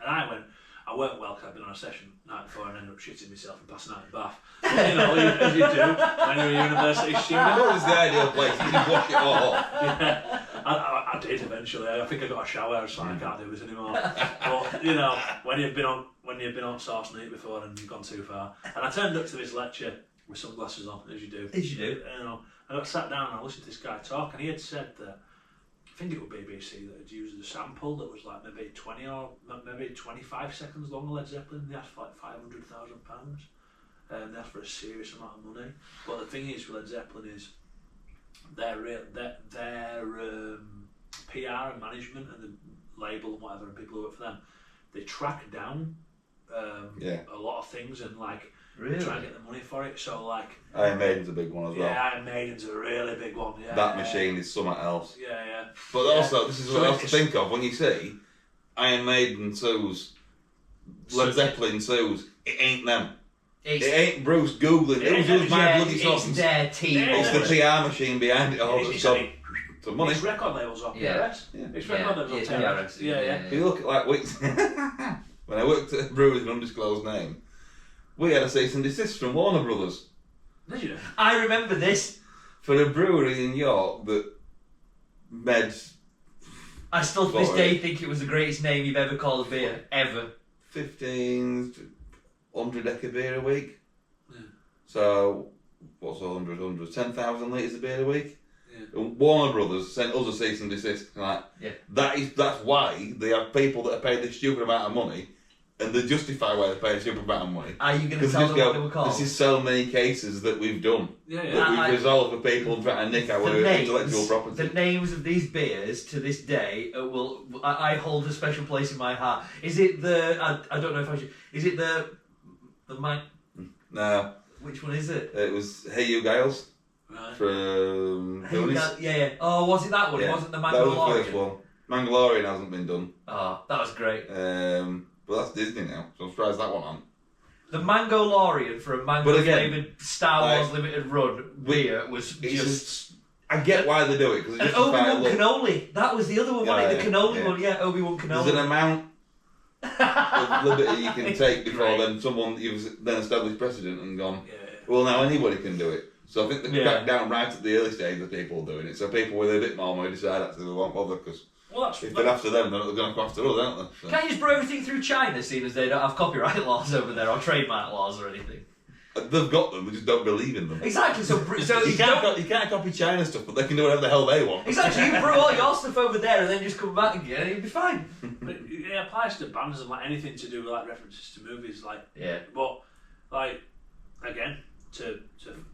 I weren't well, because I'd been on a session the night before and ended up shitting myself and passing out in Bath. But, you know, as you do when you're a university student. What was the ideal place? You just wash it all off. Yeah, I did eventually. I think I got a shower. I was like, I can't do this anymore. But you know, when you've been on Source Night before and you've gone too far. And I turned up to this lecture with sunglasses on, as you do. You know, I got sat down and I listened to this guy talk, and he had said that, I think it was BBC that had used a sample that was like maybe 20 or maybe 25 seconds long of Led Zeppelin. They asked for like £500,000. They asked for a serious amount of money. But the thing is with Led Zeppelin is their PR and management and the label and whatever, and people who work for them, they track down a lot of things and like try and get the money for it. So like Iron Maiden's a big one as well. Yeah, Iron Maiden's a really big one. Yeah, that machine is something else. Yeah. But also, this is what else to think of when you see Iron Maiden sues, Led Zeppelin sues. It ain't them. It ain't Bruce googling. Who's my bloody songs? It's their team. It's the PR machine behind it all. It's some money. It's record labels off PRS. It's record labels off PRS. Yeah. If you look at like when I worked at a brewery with an undisclosed name, we had a cease and desist from Warner Brothers. Did you? I remember this. For a brewery in York that made... I still to this day think it was the greatest name you've ever called a beer. Ever. 1,500 hectare beer a week. Yeah. So, what's 100? 10,000 litres of beer a week? Yeah. Warner Brothers sent us a cease and desist. Like, that's why they have people that are paid this stupid amount of money, and they justify why they pay a stupid amount of money. Are you going to tell them what they were called? This is so many cases that we've done. That we've resolved for people trying to nick our intellectual property. The names of these beers to this day I hold a special place in my heart. Is it the... I don't know if I should... Is it the No. Which one is it? It was Hey You Giles. Right. From... Yeah. Oh, was it that one? Yeah. It wasn't the Mandalorian? That was the first one. Mandalorian hasn't been done. Oh, that was great. But that's Disney now, so I'm surprised that one on. The Mangolorian for a mango-flavoured Star Wars limited run beer was just... I get why they do it. Cause and Obi-Wan Cannoli. That was the other one, wasn't it? The cannoli one, Obi-Wan Cannoli. There's an amount of liberty you can take before then someone, you've then established precedent and gone, well now anybody can do it. So I think they cracked down right at the early stage of people doing it, so people with a bit more money decide actually they won't bother, because if they're after them, they're going to come after us, aren't they? So. Can't you just put everything through China, seeing as they don't have copyright laws over there, or trademark laws or anything? They've got them, they just don't believe in them. Exactly, so you can't copy China stuff, but they can do whatever the hell they want. Exactly, you brew all your stuff over there and then just come back again and you'll be fine. But it applies to bands and like anything to do with like references to movies, like but like again, to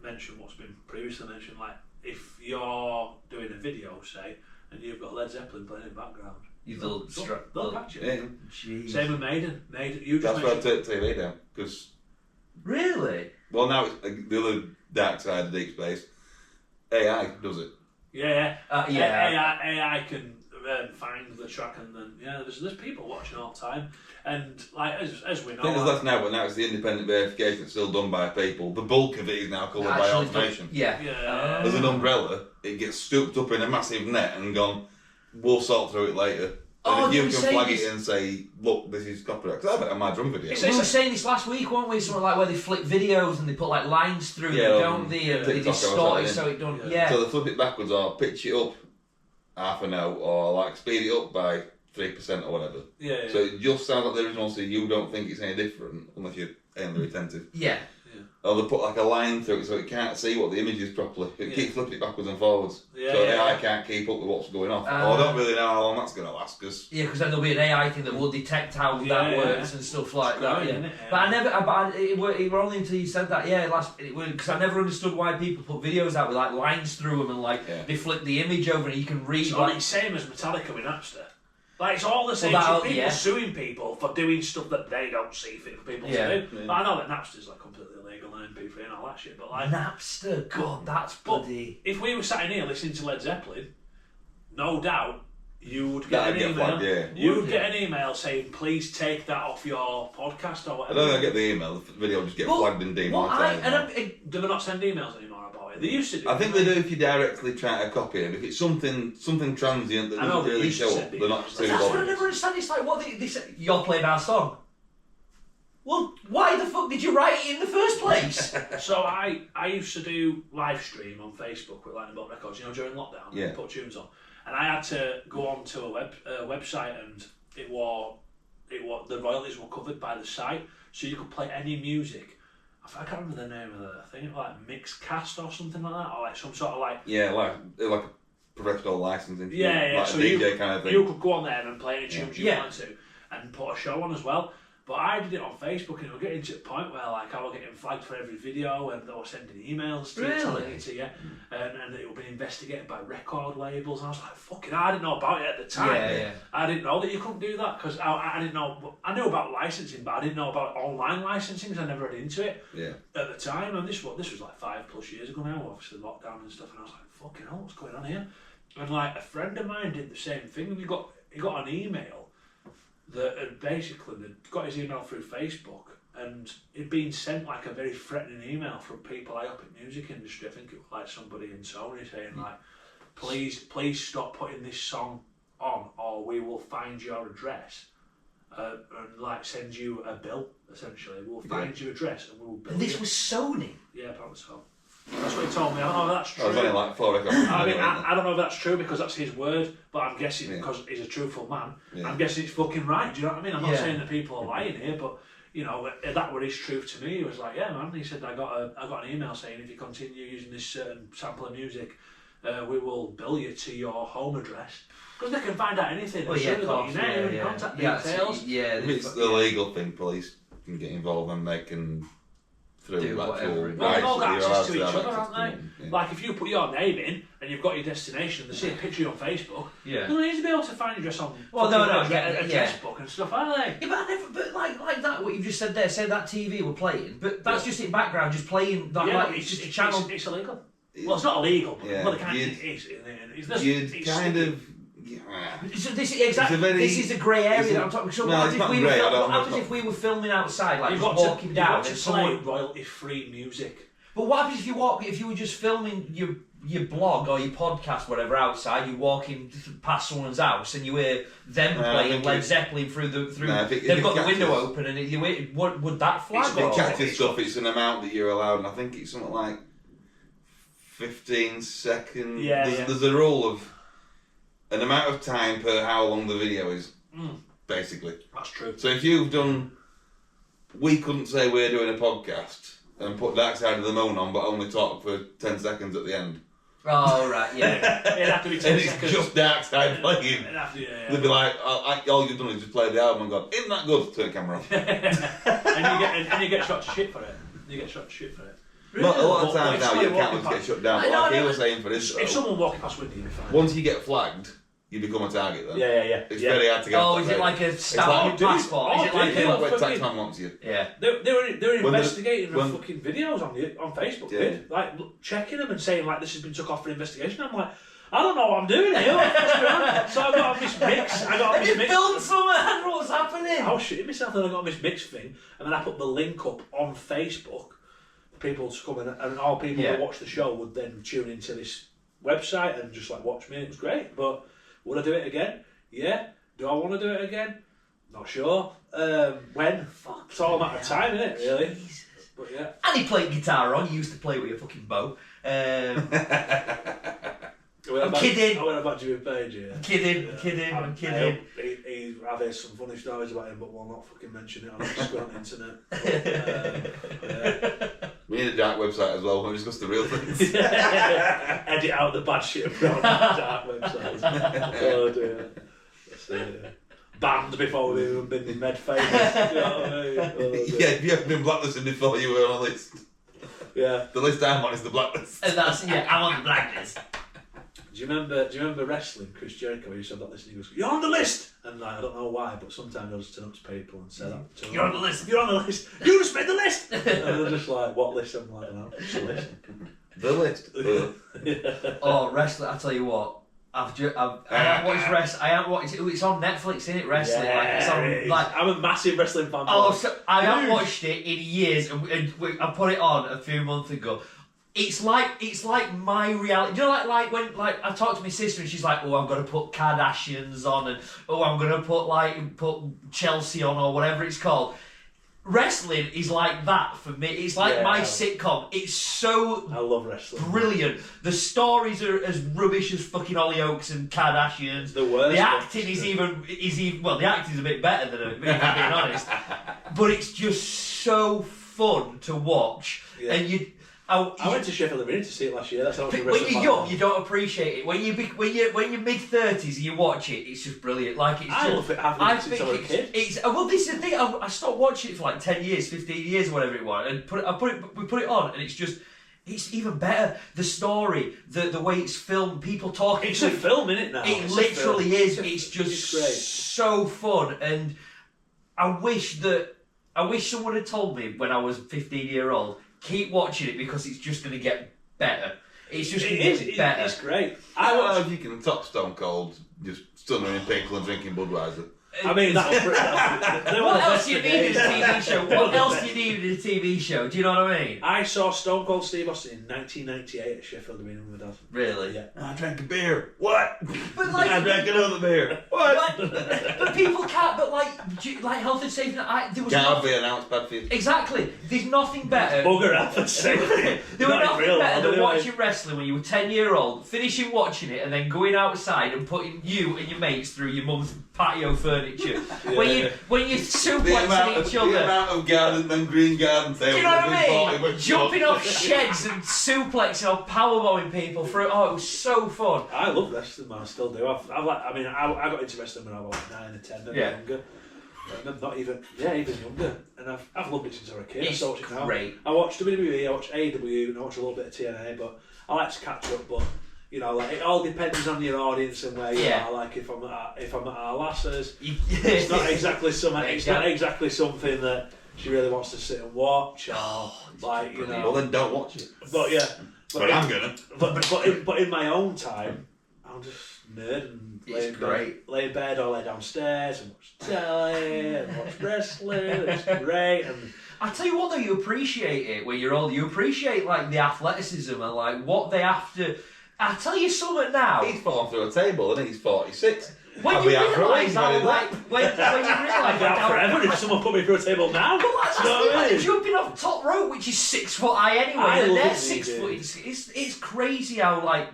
mention what's been previously mentioned, like if you're doing a video, say, and you've got Led Zeppelin playing in the background, they'll catch it. Yeah. Same with Maiden. You just that's why I took TV down, because... Really? Well, now it's the other dark side of deep space. AI does it. AI can find the track, and then there's people watching all the time, and like as we know, I think there's less now, but now it's the independent verification that's still done by people. The bulk of it is now covered by automation. As an umbrella, it gets scooped up in a massive net and gone, we'll sort through it later. And if you can flag it and say, look, this is copyright, because I have it on my drum video. We were saying this last week, weren't we? Something like where they flip videos and they put like lines through them, don't they? They distort it so it don't. So they flip it backwards or pitch it up half a note or like speed it up by 3% or whatever. So it just sounds like the original, so you don't think it's any different unless you're only attentive. Or they put like a line through it so it can't see what the image is properly. It keeps flipping it backwards and forwards. So AI can't keep up with what's going on. I don't really know how long that's going to last. Because then there'll be an AI thing that will detect how that works and stuff like that. But it were only until you said that, because I never understood why people put videos out with like lines through them and like they flip the image over and you can read. It's the same as Metallica with Napster. Like, it's all the same people suing people for doing stuff that they don't see fit for people to do. But I know that Napster's like completely illegal and MP3 and all that shit, but like... Napster? God, that's bloody... If we were sat in here listening to Led Zeppelin, no doubt you would get an email. You would get an email saying, please take that off your podcast or whatever. I don't think I get the email, the video will just get flagged and demonetized. Do they not send emails anymore about it? They used to do. I think they do if you directly try to copy it. If it's something transient that doesn't really show up, they're not too bothered. That's what I never understand. It's like, what they say, you're playing our song. Well, why the fuck did you write it in the first place? So I used to do live stream on Facebook with Lightning Bolt Records, during lockdown, and put tunes on. And I had to go on to a website, and it was the royalties were covered by the site, so you could play any music. I can't remember the name of the thing, like Mixcast or something like that, or like some sort of like... Yeah, like a professional licensing. Like so a DJ kind of thing. You could go on there and play any tunes you wanted to, and put a show on as well. But I did it on Facebook, and it was getting to the point where like I was getting flagged for every video, and they were sending emails to you, and it was being investigated by record labels. And I was like, fucking, I didn't know about it at the time. I didn't know that you couldn't do that because I didn't know. I knew about licensing, but I didn't know about online licensing because I never had into it at the time. And this was like 5+ years ago now, obviously lockdown and stuff. And I was like, fucking hell, what's going on here? And like a friend of mine did the same thing, and he got an email that had basically got his email through Facebook, and it'd been sent like a very threatening email from people high up in the music industry. I think it was like somebody in Sony saying like, please stop putting this song on, or we will find your address and like send you a bill. Essentially, we'll find your address and we will bill. And this was Sony. Yeah, apparently so. That's what he told me. I don't know if that's true. I was only like 4 o'clock. I mean, I don't know if that's true because that's his word, but I'm guessing because he's a truthful man. I'm guessing it's fucking right. Do you know what I mean? I'm not saying that people are lying here, but you know that was his truth to me. He was like, yeah, man. He said, I got an email saying if you continue using this certain sample of music, we will bill you to your home address. Because they can find out anything. Well, your name and contact details. If it's the legal thing, police can get involved and they can. Through do whatever. Well, they've all got access to each other, aren't they? Like if you put your name in and you've got your destination, they see a picture on Facebook. They don't need to be able to find your address on. Address book and stuff, are they? Yeah, but like that, what you just said there. Say that TV were playing, but that's just in background, just playing. It's just a channel. It's illegal. Well, it's not illegal, but well, it you'd kind of. So this is a grey area that I'm talking. So what happens if we were filming outside, like just walking down, and someone royalty-free music? But what happens if you were just filming your blog or your podcast, whatever, outside? You're walking past someone's house and you hear them playing Led Zeppelin through. They've got the window open, and would that flag? It catches stuff. It's an amount that you're allowed, and I think it's something like 15 seconds. There's a rule of. An amount of time per how long the video is, basically. That's true. So if you've done, we couldn't say we're doing a podcast and put Dark Side of the Moon on, but only talk for 10 seconds at the end. Oh, right, yeah. It'd have to be 10 seconds. It's just Dark Side playing. They'd be like, all you've done is just play the album and go, isn't that good? Turn the camera off. and you get shot to shit for it. Really? A lot of times now, your cameras get shut down, but like he was saying for his... If someone walking past window, you'll be fine. Once you get flagged, you become a target then. Yeah. It's very hard to get. Oh, is it like a stamp passport? Is it like a taxman wants you? Yeah. They were investigating the fucking videos on Facebook, like checking them and saying like this has been took off for investigation. I'm like, I don't know what I'm doing here. So I got on this mix. Have you filmed somewhere? What's happening? I was shitting myself, and I got on this mix thing, and then I put the link up on Facebook. People to come in, and all people that watch the show would then tune into this website and just like watch me. It was great, but. Would I do it again? Yeah. Do I want to do it again? Not sure. When? Fuck. It's all a matter of time, isn't it, really? Jesus. But yeah. And he played guitar on. You used to play with your fucking bow. I'm kidding. I went about Jimmy Page, yeah. I'm kidding. I've heard some funny stories about him, but we'll not fucking mention it on the internet. But, we need a dark website as well. We discuss the real things. Edit out the bad shit from dark websites. Oh dear. Banned before we've even been made famous. You know what I mean? If you haven't been blacklisted before you were on a list. Yeah. The list I'm on is the blacklist. And that's I'm on the blacklist. Do you remember wrestling? Chris Jericho used to have that list and he goes, "You're on the list!" And like, I don't know why, but sometimes I'll just turn up to people and say that to them. You're on the list! You're on the list! You just made the list! And they're just like, what list? I'm like, no, it's the list. The list? Oh, wrestling, I tell you what. I haven't watched wrestling. I haven't watched it. It's on Netflix, isn't it? Wrestling. Yeah, I'm a massive wrestling fan. I haven't watched it in years, and I put it on a few months ago. It's like my reality. You know, like when I talk to my sister and she's like, "Oh, I'm gonna put Kardashians on," and "Oh, I'm gonna put Chelsea on," or whatever it's called. Wrestling is like that for me. It's like my sitcom. It's so I love wrestling. Brilliant. The stories are as rubbish as fucking Hollyoaks and Kardashians. The worst. The acting is even well. The acting's a bit better than it, if I'm being honest. But it's just so fun to watch, and I went to Sheffield United to see it last year. That's how much when you're young, you don't appreciate it. When you're mid-30s and you watch it, it's just brilliant. Like I love it having it since I was a kid. Well, this is the thing. I stopped watching it for like 10 years, 15 years, whatever it was, and we put it on, and it's even better. The story, the way it's filmed, people talking. It's a film, isn't it? Now it literally is. It's just great. So fun, and I wish someone had told me when I was 15-year-old. Keep watching it because it's just going to get better. It's just going to get better. It's great. I don't know if you can top Stone Cold just stunning people and drinking Budweiser. I mean, that's what else do you need in a TV show? What else do you need in a TV show? Do you know what I mean? I saw Stone Cold Steve Austin in 1998 at Sheffield United with my dad. Really? Yeah. I drank a beer. What? But like, I drank another beer. What? But people can't. But like health and safety. There was Can't be announced bad for you. Exactly. There's nothing better. Bugger health and safety. There was nothing better than watching wrestling when you were 10-year-old, finishing watching it, and then going outside and putting you and your mates through your mum's patio furniture. When you suplexing each other. The amount of garden and green garden tables. Do you know what I mean? Jumping off sheds and suplexing or powerbombing people through. Oh, it was so fun. I love wrestling, man. I still do. I got into wrestling when I was 9 or 10, maybe younger. Not even younger. And I've loved it since I was a kid. It's great. I watched WWE, I watched AEW, and I watched a little bit of TNA, but I like to catch up. But you know, like it all depends on your audience and where you are. Like if I'm at our lasses, it's not exactly something that she really wants to sit and watch, or like you know. Well, then don't watch it. But yeah, but I'm gonna. But in my own time, I'll just nerd and lay in bed or lay downstairs and watch telly and watch wrestling. It's great. And I tell you what, though, you appreciate it when you're older. You appreciate like the athleticism and like what they have to. I tell you something now. He's fallen through a table and he's 46. When you realise how, like, when you realise how forever if someone put me through a table now. Well, that's the thing, like, jumping off top rope, which is 6 foot high anyway, and they're 6 foot. It's crazy how like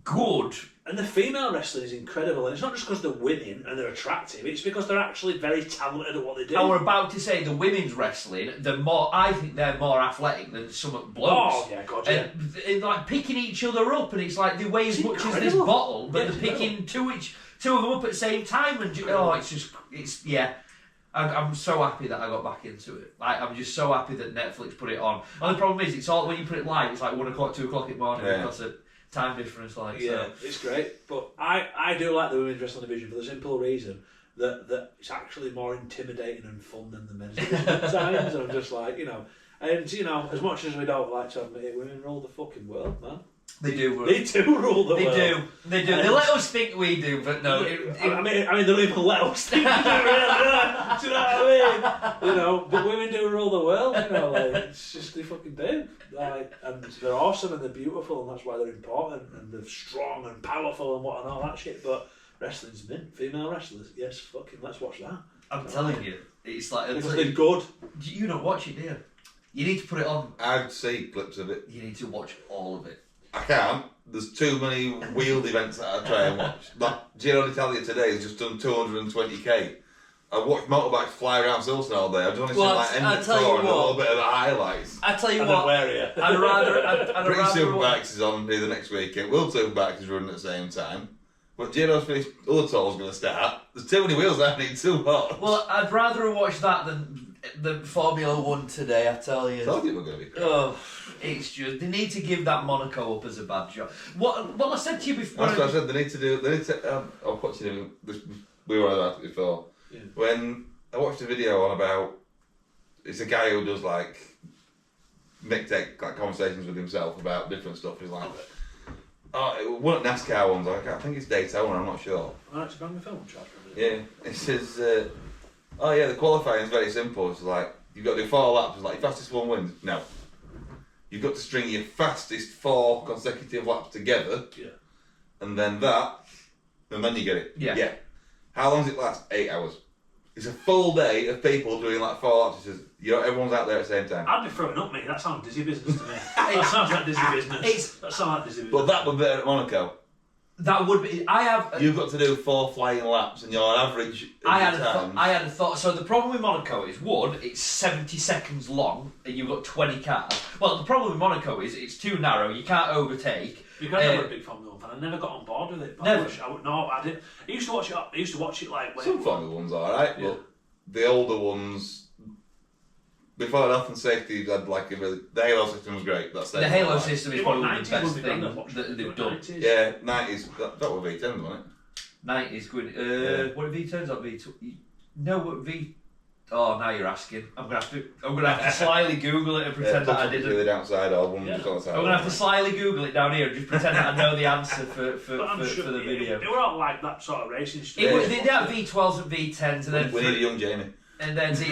good. And the female wrestling is incredible, and it's not just because they're women and they're attractive, it's because they're actually very talented at what they do. I was about to say the women's wrestling, I think they're more athletic than some blokes. Oh, yeah, God, yeah. And like picking each other up, and it's like they weigh as much as this bottle, but they're picking two of them up at the same time, and I'm so happy that I got back into it. Like, I'm just so happy that Netflix put it on. And the problem is, it's all when you put it live, it's like 1 o'clock, 2 o'clock in the morning because of time difference, like. Yeah, so. It's great, but I do like the women's wrestling division for the simple reason that it's actually more intimidating and fun than the men's division at times. I'm just like, you know, and you know, as much as we don't like to admit it, women rule the fucking world, man. They do. They do rule the world. They do. They let us think we do, but no. I mean, they don't even let us think we do. Do you know what I mean? You know, but women do rule the world. You know, like it's just they fucking do. Like, and they're awesome and they're beautiful, and that's why they're important, and they're strong and powerful and what and all that shit. But wrestling's men, female wrestlers. Yes, fucking, let's watch that. I'm telling you, it's like because they're good. You don't watch it, do you? You need to put it on. I'd see clips of it. You need to watch all of it. I can't. There's too many wheeled events that I try and watch. Like Giro d'Italia today has just done 220k. I watched motorbikes fly around Silverstone all day. I've only seen like end of tour and a little bit of the highlights. I tell you what, I'd rather Superbikes is on here the next weekend. World Superbikes is running at the same time. But Giro's finished, other tour's going to start. There's too many wheels I need too much. Well, I'd rather watch that than Formula 1 today, I tell you. I told you we're going to be crazy. Oh, it's just, they need to give that Monaco up as a bad job. What I said to you before... That's what I said, they need to, I was watching this, we were about it before. Yeah. When I watched a video on about, it's a guy who does like, Nick Tech, like conversations with himself about different stuff. He's like, one of NASCAR ones, I think it's Daytona, I'm not sure. I like to bang the film charge. Yeah, it says, the qualifying is very simple. It's like, you've got to do 4 laps. It's like, your fastest one wins. No. You've got to string your fastest 4 consecutive laps together. Yeah. And then you get it. Yeah. How long does it last? 8 hours. It's a full day of people doing like 4 laps. It's just, everyone's out there at the same time. I'd be throwing up, mate. That sounds dizzy business to me. That sounds like dizzy business. That sounds like dizzy business. But that would be better at Monaco. That would be. I have. You've got to do 4 flying laps, and your average. I had a thought. So the problem with Monaco is one, it's 70 seconds long, and you've got 20 cars. Well, the problem with Monaco is it's too narrow. You can't overtake. Because I was a big Formula 1 fan, I never got on board with it. But Never. I didn't. I used to watch it. I used to watch it like when. Some Formula 1's alright, but the older ones. Before health and safety, had like the Halo system was great. That's The Halo system is probably the best thing that they've done. Yeah, 90s. That was V10, wasn't it? 90s good. What V turns out V2? No, what V? Oh, now you're asking. I'm gonna have to slyly Google it and pretend that I didn't. Really downside or one just on the side. I'm gonna have to slyly Google it down here and just pretend that I know the answer for the video. They were all like that sort of racing stuff. They had V12s and V10s, and then we need a young Jamie. And then they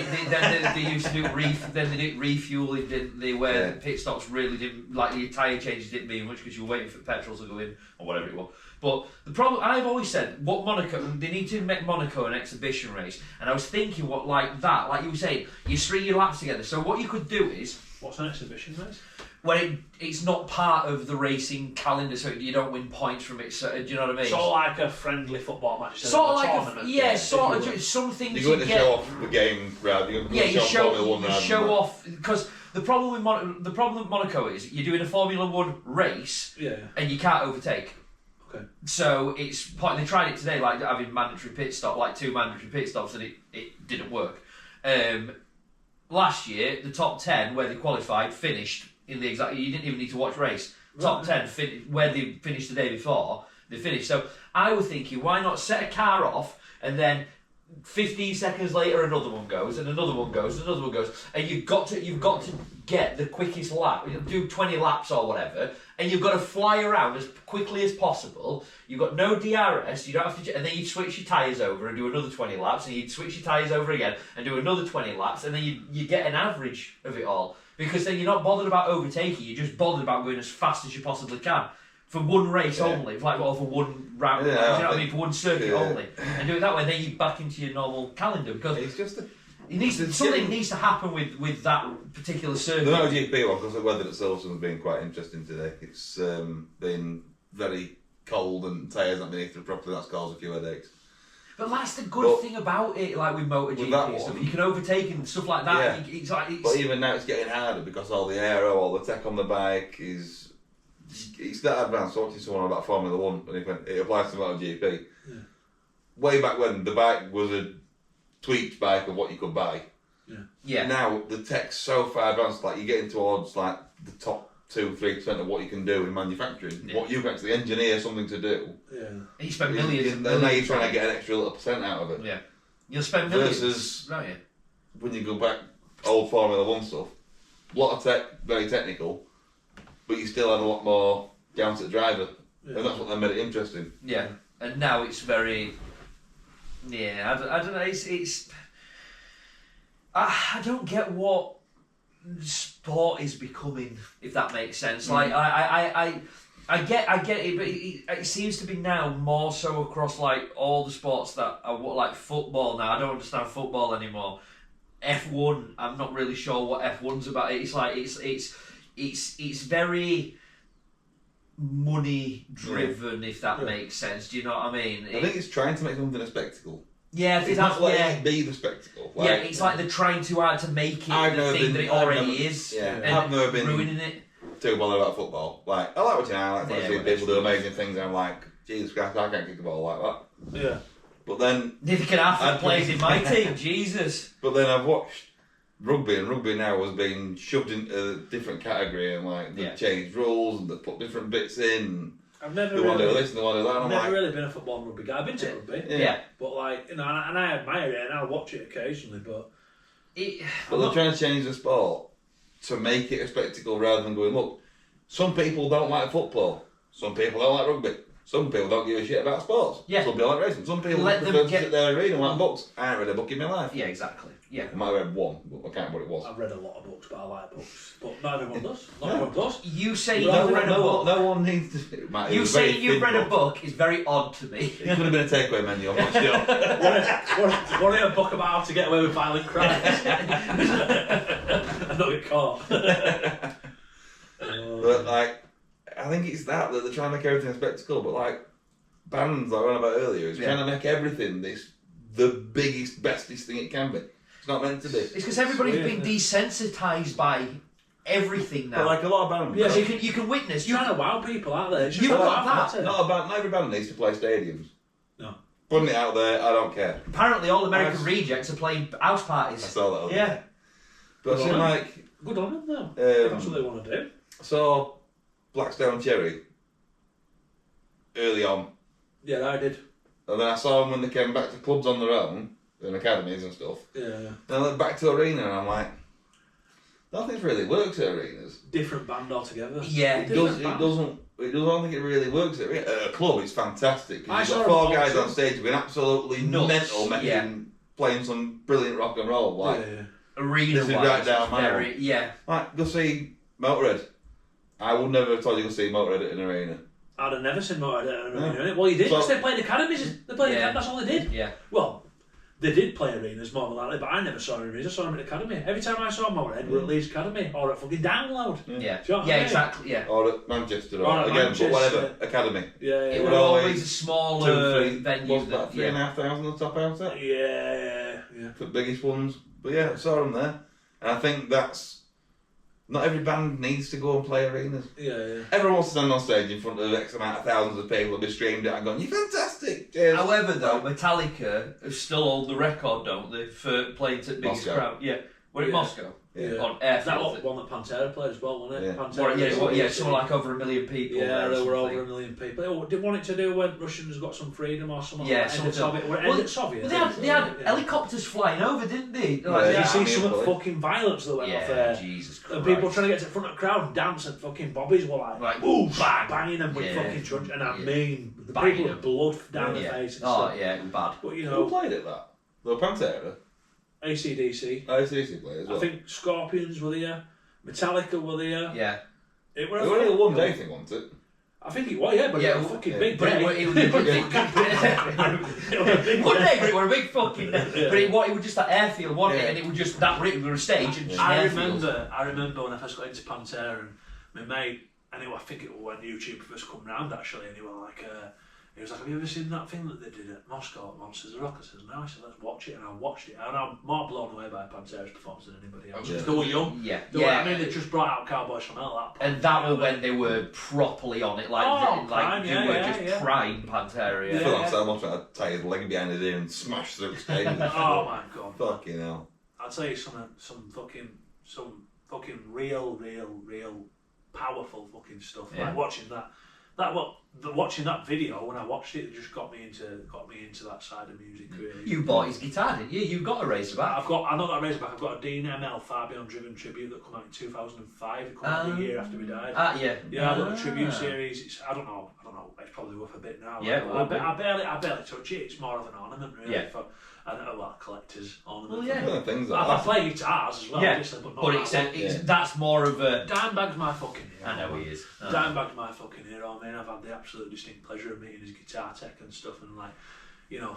used to do then they did refueling, didn't they? Where the pit stops really didn't, like your tyre changes didn't mean much because you were waiting for petrol to go in or whatever it was. But the problem, I've always said, what Monaco, they need to make Monaco an exhibition race. And I was thinking, what like that, like you were saying, you string your laps together. So what you could do is, what's an exhibition race? Well, it's not part of the racing calendar, so you don't win points from it. So, do you know what I mean? Sort of like a friendly football match. Sort of like sort of some things. You're going to show off the game, rather. You show off because the problem with Monaco is you're doing a Formula 1 race, and you can't overtake. Okay. So it's they tried it today, like having mandatory pit stop, like 2 mandatory pit stops, and it didn't work. Last year, the top 10 where they qualified finished. In the exact, you didn't even need to watch race. Top 10 where they finished the day before they finished. So I was thinking, why not set a car off and then 15 seconds later another one goes and another one goes and another one goes, and you've got to get the quickest lap. Do 20 laps or whatever, and you've got to fly around as quickly as possible. You've got no DRS. You don't have to, and then you switch your tyres over and do another 20 laps, and you switch your tyres over again and do another 20 laps, and then you get an average of it all. Because then you're not bothered about overtaking, you're just bothered about going as fast as you possibly can. For one race only, for one round, you know what I mean, for one circuit only. And do it that way, then you're back into your normal calendar. Because it's just something needs to happen with that particular circuit. The MotoGP one, because the weather at Silverstone has been quite interesting today. It's been very cold and tyres not been heated properly, that's caused a few headaches. But that's the good thing about it, like with MotoGP and stuff. You can overtake and stuff like that. Yeah. But even now it's getting harder because all the aero, all the tech on the bike is... It's that advanced. Talking to someone about Formula 1 and it applies to MotoGP. Yeah. Way back when, the bike was a tweaked bike of what you could buy. Yeah. Now, the tech's so far advanced, like you're getting towards like the top 2-3% of what you can do in manufacturing. What you can actually engineer something to do. Yeah. You spend millions. And now you're trying to get an extra little percent out of it. Yeah. You'll spend millions. Versus right, when you go back, old Formula 1 stuff, a lot of tech, very technical, but you still had a lot more down to the driver. Yeah. And that's what made it interesting. Yeah. And now it's very... Yeah, I don't know, it's... I don't get what sport is becoming, if that makes sense. Like I get it, but it seems to be now more so across like all the sports that are like football now. I don't understand football anymore. F1, I'm not really sure what F1's about. It's like it's very money driven, if that makes sense. Do you know what I mean? I think it's trying to make something a spectacle. Yeah, it's not letting it be the spectacle. Like, it's like they're trying too hard to make it the thing that it already is. Yeah, and I've never been ruining it. Too bothered about football. Like, I like watching it. I like watching people do amazing things, and I'm like, Jesus Christ, I can't kick the ball like that. Yeah. But then neither can Alfred plays in my team. Jesus. But then I've watched rugby, and rugby now has been shoved into a different category, and like they've changed rules and they've put different bits in. I've never want to do this and they want to do that. I've never really been a football and rugby guy. I've been to rugby, but like and I admire it and I watch it occasionally. But they're trying to change the sport to make it a spectacle rather than going, look, some people don't like football, some people don't like rugby, some people don't give a shit about sports. Yeah. Some people like racing, some people prefer to sit there and read and like books. I ain't read a book in my life. Yeah, exactly. Yeah. I might have read one, but I can't remember what it was. I've read a lot of books, but I like books. But not everyone does. Not everyone does. You say you've read a book. No one needs to. You say you've read a book is very odd to me. It could have been a takeaway menu, I'm not sure. What a book about how to get away with violent crimes and not get caught. But like, I think it's that they're trying to make everything a spectacle, but like, bands like I was on about earlier is trying to make everything this the biggest, bestest thing it can be. It's not meant to be. It's because everybody's been desensitised by everything now. But like a lot of bands. Yeah, so you can witness. You're trying to wow people, aren't they? You've got that. Not every band needs to play stadiums. No. Putting it out there, I don't care. Apparently, all American Rejects are playing house parties. I saw that. Yeah. But I seem like good on them though. That's what they want to do. So, Blackstone Cherry early on. Yeah, I did. And then I saw them when they came back to clubs on their own, in academies and stuff. Yeah. Then I went back to arena and I'm like, nothing really works at arenas. Different band altogether. Yeah, It doesn't. I don't think it really works at a club. It's fantastic. I You've saw got four them guys all on stage being absolutely Nuts. mental, playing some brilliant rock and roll. Like, Arena this is right down my very, alley. yeah. Like, go see Motorhead. I would never have told you to go see Motorhead at an arena. I'd have never seen Motorhead at an arena. Well, you did, because they played academies. They played academies, that's all they did. Yeah. Well, they did play arenas more than likely, but I never saw arenas. I saw them at Academy. Every time I saw Motorhead, we're at Leeds Academy or at fucking Download. Yeah, Do you know what I mean? exactly. Yeah. Or at Manchester, Or at again, Manchester. but whatever, Academy. Yeah. It would was always always a smaller venue. Was about 3,500 on the top outset. Yeah. For the biggest ones. But yeah, I saw them there. And I think that's... Not every band needs to go and play arenas. Yeah. Everyone wants to stand on stage in front of X amount of thousands of people and be streamed at and going, you're fantastic, cheers. However, though, Metallica still hold the record, don't they, for playing to the biggest Moscow. crowd? Yeah. We're in Moscow. Yeah. On That Airfield. one that Pantera played as well, wasn't it? Yeah. Pantera Something like over 1 million people. Yeah, there were something. over 1 million people. Oh, did want it to do when Russians got some freedom or something Yeah, like that? something. Well, Soviet. They had helicopters flying over, didn't they? Yeah, You see army some employed. fucking violence that went off there. Jesus Christ. And people trying to get to the front of the crowd and dance and fucking bobbies were like ooh, banging them with fucking trunch. And I mean, the Banging people them. with blood down the face and stuff. Oh, yeah, it was bad. But you Who know, played at that? The Pantera? AC/DC. AC/DC played as well. I think Scorpions were there. Metallica were there. Yeah. It It was only a one day thing, wasn't it? I think it was, yeah, but it was a fucking big But day. it was a big One day, but it was a big fucking day. Yeah. But it was just that airfield, wasn't it? And it was just that we were a stage and just an I airfield. remember when I first got into Pantera and my mate, I think it was when YouTube first come round actually, and he was like, have you ever seen that thing that they did at Moscow at Monsters of Rock? I said, no. I said, let's watch it, and I watched it, and I'm more blown away by Pantera's performance than anybody else. Yeah. They were young. Yeah. I mean, they just brought out Cowboys from Hell at that point. And that was when they were properly on it, prime, they yeah, were yeah, just yeah. prime Pantera. I Yeah. feel like so much trying to tie his leg behind his ear and smash through the stage. Oh my god. Fucking hell. I'll tell you some fucking real powerful fucking stuff. Yeah. Like watching that video when I watched it just got me into that side of music really. You bought his guitar, didn't you? You got a Razorback. I know that Razorback. I've got a Dean ML Far Beyond Driven tribute that came out in 2005. It came out the year after we died. Yeah. Yeah, I've got a tribute series. I don't know. It's probably worth a bit now. Yeah, I barely touch it. It's more of an ornament, really. Yeah. For a collector's ornament. Well, yeah. One of the things that I play guitars as well, Yeah. obviously, but not But that it's one. that's more of a. Dimebag's my fucking hero. I know he is. Dimebag's my fucking hero. I mean, I've had the absolute distinct pleasure of meeting his guitar tech and stuff, and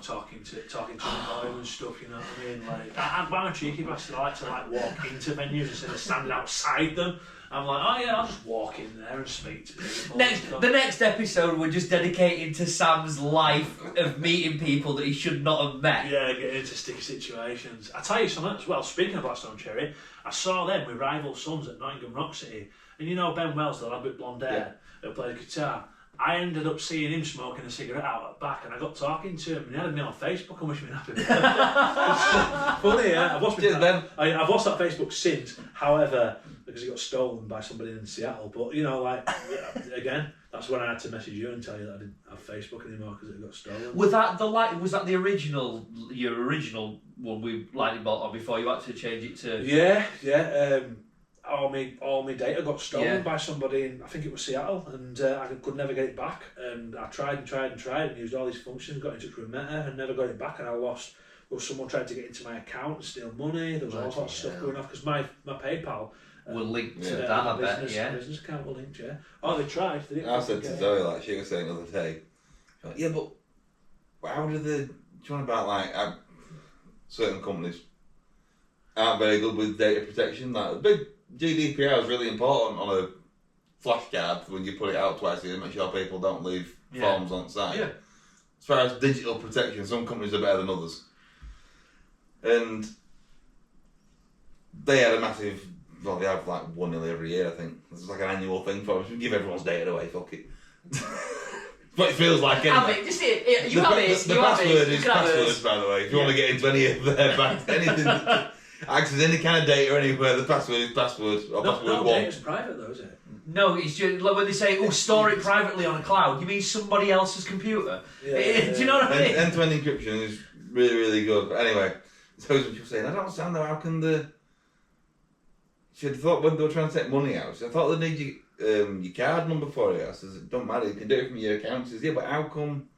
talking to the boys and stuff. You know what I mean? Like, I'm a cheeky bastard. I like to walk into venues instead of standing outside them. I'm like, oh yeah, I'll just walk in there and speak to people. The next episode we're just dedicating to Sam's life of meeting people that he should not have met. Yeah, get into sticky situations. I tell you something as well. Speaking of Blackstone Cherry, I saw them with rival sons at Nottingham Rock City, and you know Ben Wells, the lad with blonde hair, who played guitar. I ended up seeing him smoking a cigarette out at the back, and I got talking to him, and he had me on Facebook and wished me happy birthday. Funny, yeah. I've lost that Facebook since, however, because it got stolen by somebody in Seattle. But again, that's when I had to message you and tell you that I didn't have Facebook anymore because it got stolen. Was that your original one we lightning bolt on before you had to change it to? Yeah. All my data got stolen by somebody in, I think it was Seattle, and I could never get it back. And I tried and used all these functions, got in touch with Meta and never got it back, and I lost. Well, someone tried to get into my account and steal money. There was all sorts of stuff going off because my PayPal Were linked to that, my I bet, business account were linked, yeah. Oh, they tried. They didn't I said get to it. Zoe, she was saying the other day, yeah, but how do you want about certain companies aren't very good with data protection? Like the big GDPR is really important on a flash card when you put it out twice a year to make sure people don't leave forms on site. Yeah. as far as digital protection, some companies are better than others. And they had a massive, well, they have like one nearly every year, I think. It's like an annual thing for us. We give everyone's data away, fuck it. What it feels like anyway. Have it, just it. You have it. The password is passwords, by the way. If you want to get into any of their back, anything, access any kind of data anywhere, the password is password or password no, one. Data's private though, is it? No, it's just like when they say, "Oh, store it privately on a cloud." You mean somebody else's computer? Do you know what I mean? End-to-end encryption is really, really good. But anyway, so as people saying, I don't understand though. How can She'd thought when they were trying to take money out, I thought they need your card number for it. I says, it don't matter, you can do it from your account. She says, yeah, but how come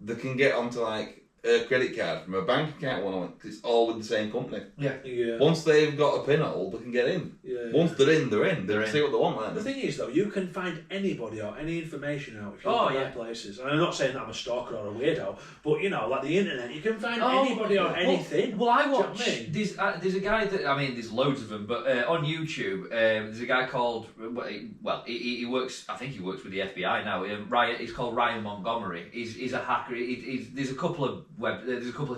they can get onto like a credit card from a bank account one? Because it's all with the same company. Yeah. Once they've got a pinhole, they can get in. Once they're in, they're in. They can see what they want. Right? The thing is, though, you can find anybody or any information out if you look at their places. And I'm not saying that I'm a stalker or a weirdo, but you know, like the internet, you can find anybody or anything. Well, I watch. There's a guy that there's loads of them, but on YouTube, there's a guy called. Well, he works. I think he works with the FBI now. He's called Ryan Montgomery. He's a hacker. There's a couple of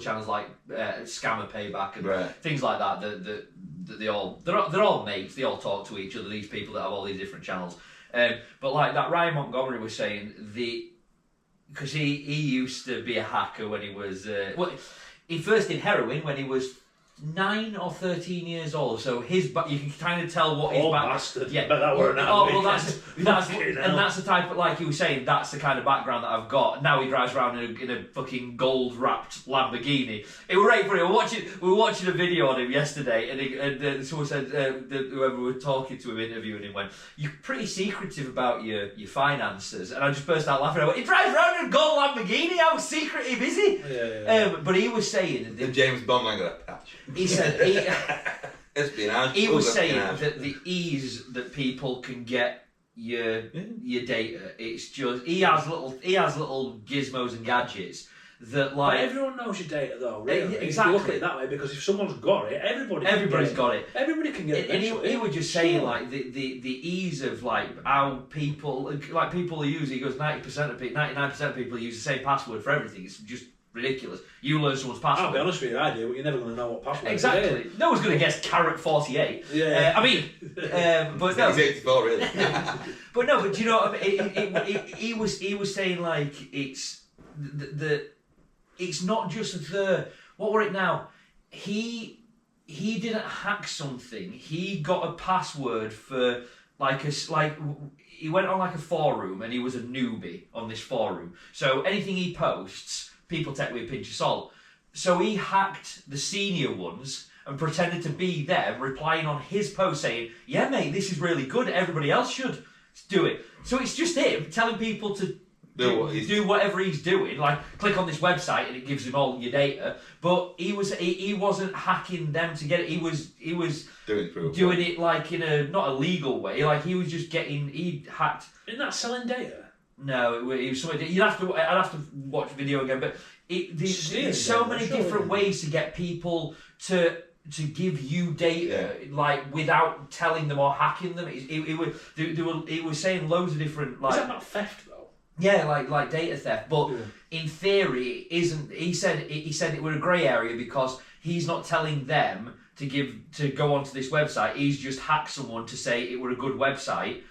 channels like Scammer Payback and things like that. That they're all mates. They all talk to each other. These people that have all these different channels. But like that Ryan Montgomery was saying, because he used to be a hacker when he was he first did heroin when he was 9 or 13 years old. So you can kind of tell what his bastard. Yeah, but that were that's the type of, like he was saying, that's the kind of background that I've got. Now he drives around in a fucking gold wrapped Lamborghini. It was right funny. We were watching a video on him yesterday, and someone said whoever we were talking to him, interviewing him, went, "You're pretty secretive about your finances," and I just burst out laughing. I went, "He drives around in a gold Lamborghini. How secretive is he?" But he was saying the James Bond man got a patch. He said he was saying that the ease that people can get your data, it's just he has little gizmos and gadgets that like. But everyone knows your data though, really. Exactly. If you look at it that way, because if someone's got it, everybody's got it. Everybody can get it. And he was just saying like the ease of like how people are using. He goes 99% of people use the same password for everything. It's just ridiculous. You learn someone's password. I'll be honest with you, I do, but you're never going to know what password exactly. it is. No one's going to guess carrot 48. Yeah. But no. He's 84, really. But no, but do you know what I mean? He was saying like it's it's not just what were it now? He didn't hack something. He got a password for he went on like a forum and he was a newbie on this forum. So anything he posts, people take with a pinch of salt. So he hacked the senior ones and pretended to be them, replying on his post saying, "Yeah, mate, this is really good. Everybody else should do it." So it's just him telling people to do whatever he's doing. Like, click on this website and it gives him all your data. But he wasn't hacking them to get it. He was doing it like in a not a legal way. Like he was just he hacked. Isn't that selling data? No, it was something. I'd have to watch the video again, but there's so many different ways to get people to give you data, like without telling them or hacking them. It was saying loads of different like. Is that not theft though? Yeah, like data theft, but in theory, it isn't. He said it was a grey area because he's not telling them to go onto this website. He's just hacked someone to say it were a good website.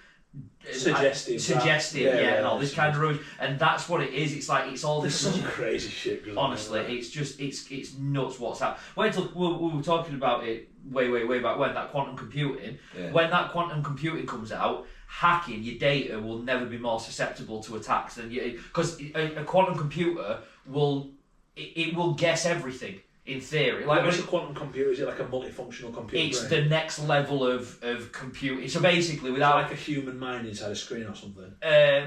Suggesting, and all this kind of rubbish, and that's what it is. It's like it's all this some crazy shit. Honestly, it's just it's nuts. What's that? We were talking about it way back when that quantum computing. Yeah. When that quantum computing comes out, hacking your data will never be more susceptible to attacks than you, because a quantum computer will guess everything. In theory, like what's a quantum computer? Is it like a multifunctional computer? It's the next level of computing. So basically, without like a human mind inside a screen or something.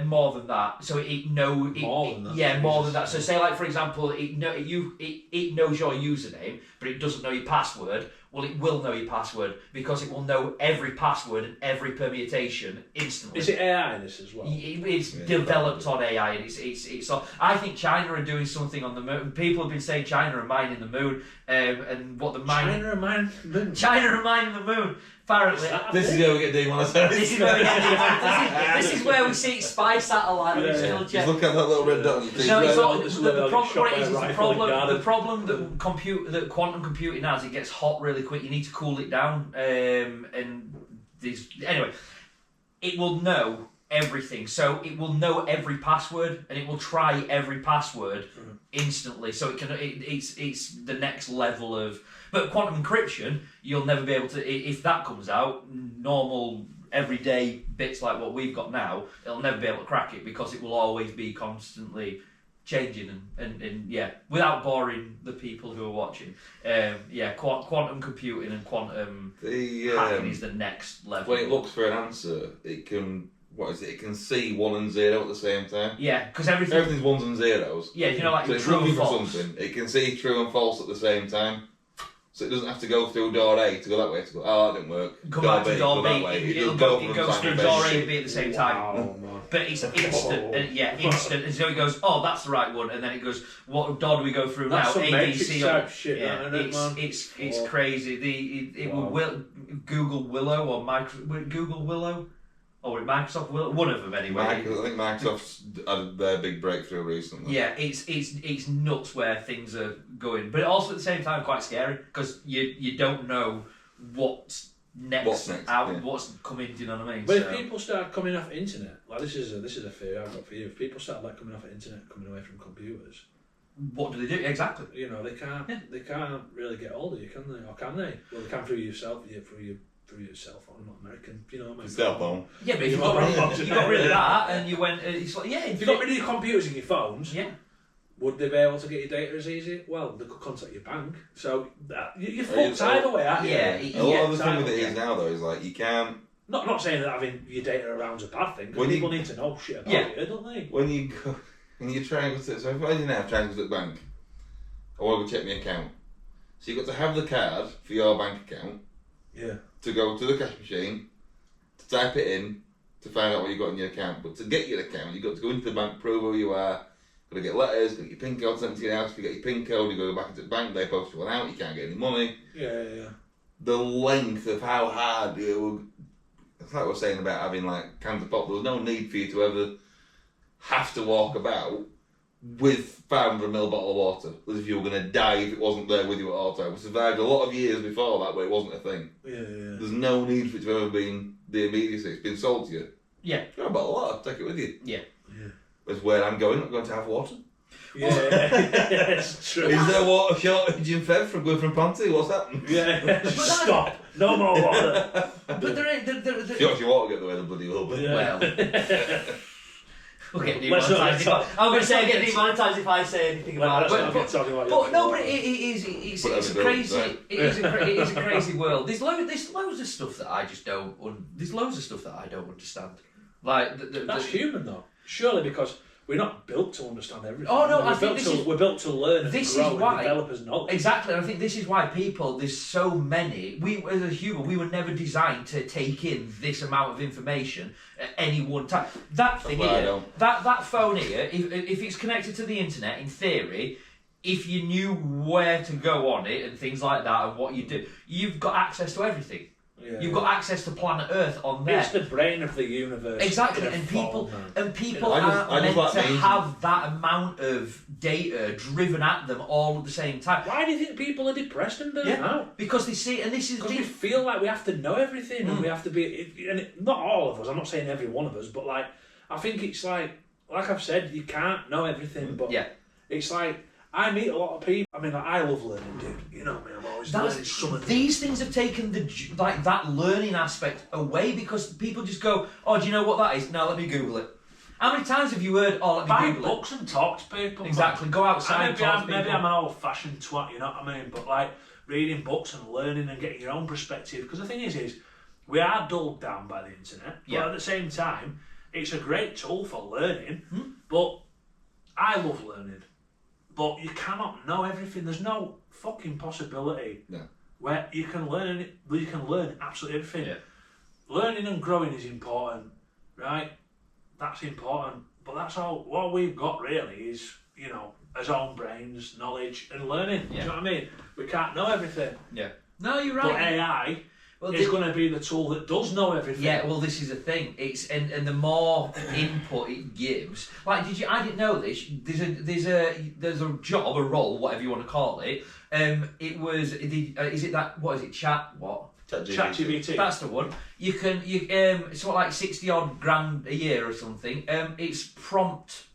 More than that. So more than that. Yeah, more than that. So say like for example, it knows your username, but it doesn't know your password. Well, it will know your password because it will know every password and every permutation instantly. Is it AI this as well? It's developed on AI, and it's. I think China are doing something on the moon. People have been saying China are mining the moon, and what the mine. China are mining the moon. China are mining the moon. Apparently, this is where we get demonetised. This is where we get demonetised. This is where we see spy satellite. Yeah. Still check. Just look at that little red dot on your TV. No, it's all, This is the where problem. What it is shot by a the rifle in problem. The garden. problem that quantum computing has, it gets hot really quick. You need to cool it down. And these anyway, it will know everything. So it will know every password, and it will try every password instantly. So it can. It's the next level of. But quantum encryption, you'll never be able to. If that comes out, normal everyday bits like what we've got now, it'll never be able to crack it because it will always be constantly changing and without boring the people who are watching. Quantum computing and quantum hacking is the next level. When it looks for an answer, it can. What is it? It can see 1 and 0 at the same time. Yeah, because everything's ones and zeros. Yeah, you know, like so it's true looking and for false. something. It can see true and false at the same time. So it doesn't have to go through door A to go that way to go, that didn't work. Come back to door go B, that way. it goes through door A and B at the same time. Wow, man. But it's instant, instant. And so it goes, oh, that's the right one, and then it goes, what door do we go through That's now? some A, B, Matrix C, type or shit, yeah, isn't it, man? it's crazy. It will Google Willow or Google Willow. Or Microsoft Willow, one of them anyway. I think Microsoft's had their big breakthrough recently. Yeah, it's nuts where things are going, but also at the same time quite scary because you don't know what's next what's coming. Do you know what I mean? But if people start coming off internet, like this is a theory I've got for you. If people start like coming off the internet, coming away from computers, what do they do exactly? You know, they can't really get hold of you, can they? Or can they? Well, they can through yourself, through your cell phone. I'm not American, you know what I mean? Cell phone. Yeah, but if you got rid of that and you went, it's like if you got rid of your computers and your phones, yeah. Would they be able to get your data as easy? Well, they could contact your bank. So you're fucked either way, aren't you? Yeah. A lot of the thing with it is now though is like you can't. Not saying that having your data around is a bad thing. Because people need to know shit about you, don't they? When you try and go to, so if I didn't have trying to go to the bank, I want to go check my account. So you've got to have the card for your bank account. Yeah. To go to the cash machine, to type it in, to find out what you've got in your account. But to get your account, you've got to go into the bank, prove who you are, got to get letters, get your PIN code sent to your house. If you get your PIN code, you go back into the bank, they post you one out, you can't get any money. Yeah. The length of how hard it would. It's like we were saying about having like cans of pop, there was no need for you to ever have to walk about with 500ml bottle of water, as if you were going to die if it wasn't there with you at all times. We survived a lot of years before that where it wasn't a thing. Yeah. There's no need for it to have ever been the immediacy. It's been sold to you. Yeah. You've got a bottle of water, take it with you. Yeah. That's where I'm going to have water. Yeah, it's true. Is there water shortage in Feb from going from Ponty? What's happened? Yeah, stop. No more water. But there ain't. If you actually want to get the way the bloody will be. Well. We'll get demonetised. I'm going to say I get demonetised if I say anything about it. But it's crazy. It is a crazy world. There's loads of stuff that I just don't. There's loads of stuff that I don't understand. Like that's human though. Surely because we're not built to understand everything. Oh no, we're built to learn and grow and develop as knowledge. Exactly, and I think this is why there's so many. We as a human, we were never designed to take in this amount of information at any one time. That thing here, that phone here, if it's connected to the internet, in theory, if you knew where to go on it and things like that and what you do, you've got access to everything. Yeah. You've got access to planet Earth on there. It's the brain of the universe. Exactly, and people aren't meant to have that amount of data driven at them all at the same time. Why do you think people are depressed and burnt out? Because they see, and this is because we feel like we have to know everything and we have to be. And not all of us. I'm not saying every one of us, but like I think it's like I've said, you can't know everything. But it's like. I meet a lot of people. I mean, I love learning, dude. You know me. I'm always learning something. These things have taken that learning aspect away because people just go, "Oh, do you know what that is? No, let me Google it." How many times have you heard, "Oh, let me buy Google books and talk to people"? Exactly. Go outside. Maybe I'm an old-fashioned twat. You know what I mean? But like reading books and learning and getting your own perspective. Because the thing is we are dulled down by the internet. But at the same time, it's a great tool for learning. But I love learning. But you cannot know everything. There's no fucking possibility where you can learn it. You can learn absolutely everything. Yeah. Learning and growing is important, right? That's important. But that's all. What we've got really is, our own brains, knowledge, and learning. Do you know what I mean? We can't know everything. Yeah. No, you're right. But AI, is going to be the tool that does know everything. Yeah, well, this is the thing. It's and the more input it gives. Like, I didn't know this. There's a job, a role, whatever you want to call it. It was is it that what is it? ChatGPT. That's the one. You can it's what, like 60 odd grand a year or something. It's prompt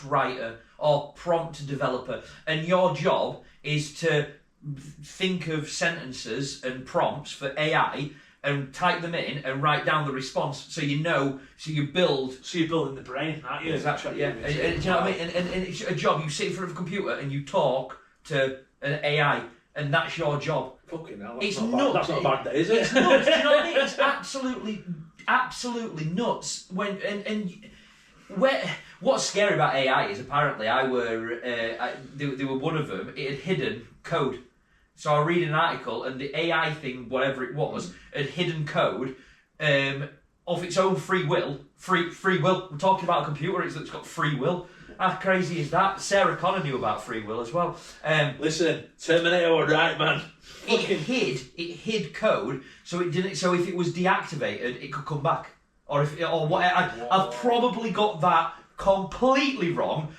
writer or prompt developer, and your job is to think of sentences and prompts for AI and type them in and write down the response, so you know. So you build. So you're building the brain, aren't you? Exactly. Yeah. And do you know what I mean? And it's a job. You sit in front of a computer and you talk to an AI, and that's your job. Fucking hell, It's nuts. That's not a bad day, is it? It's nuts. Do you know what I mean? It's absolutely nuts. What's scary about AI is apparently they were one of them. It had hidden code. So I read an article, and the AI thing, whatever it was, had hidden code of its own free will. Free will. We're talking about a computer that's got free will. How crazy is that? Sarah Connor knew about free will as well. Listen, Terminator were right, man. It hid code, so it didn't. So if it was deactivated, it could come back. I've probably got that completely wrong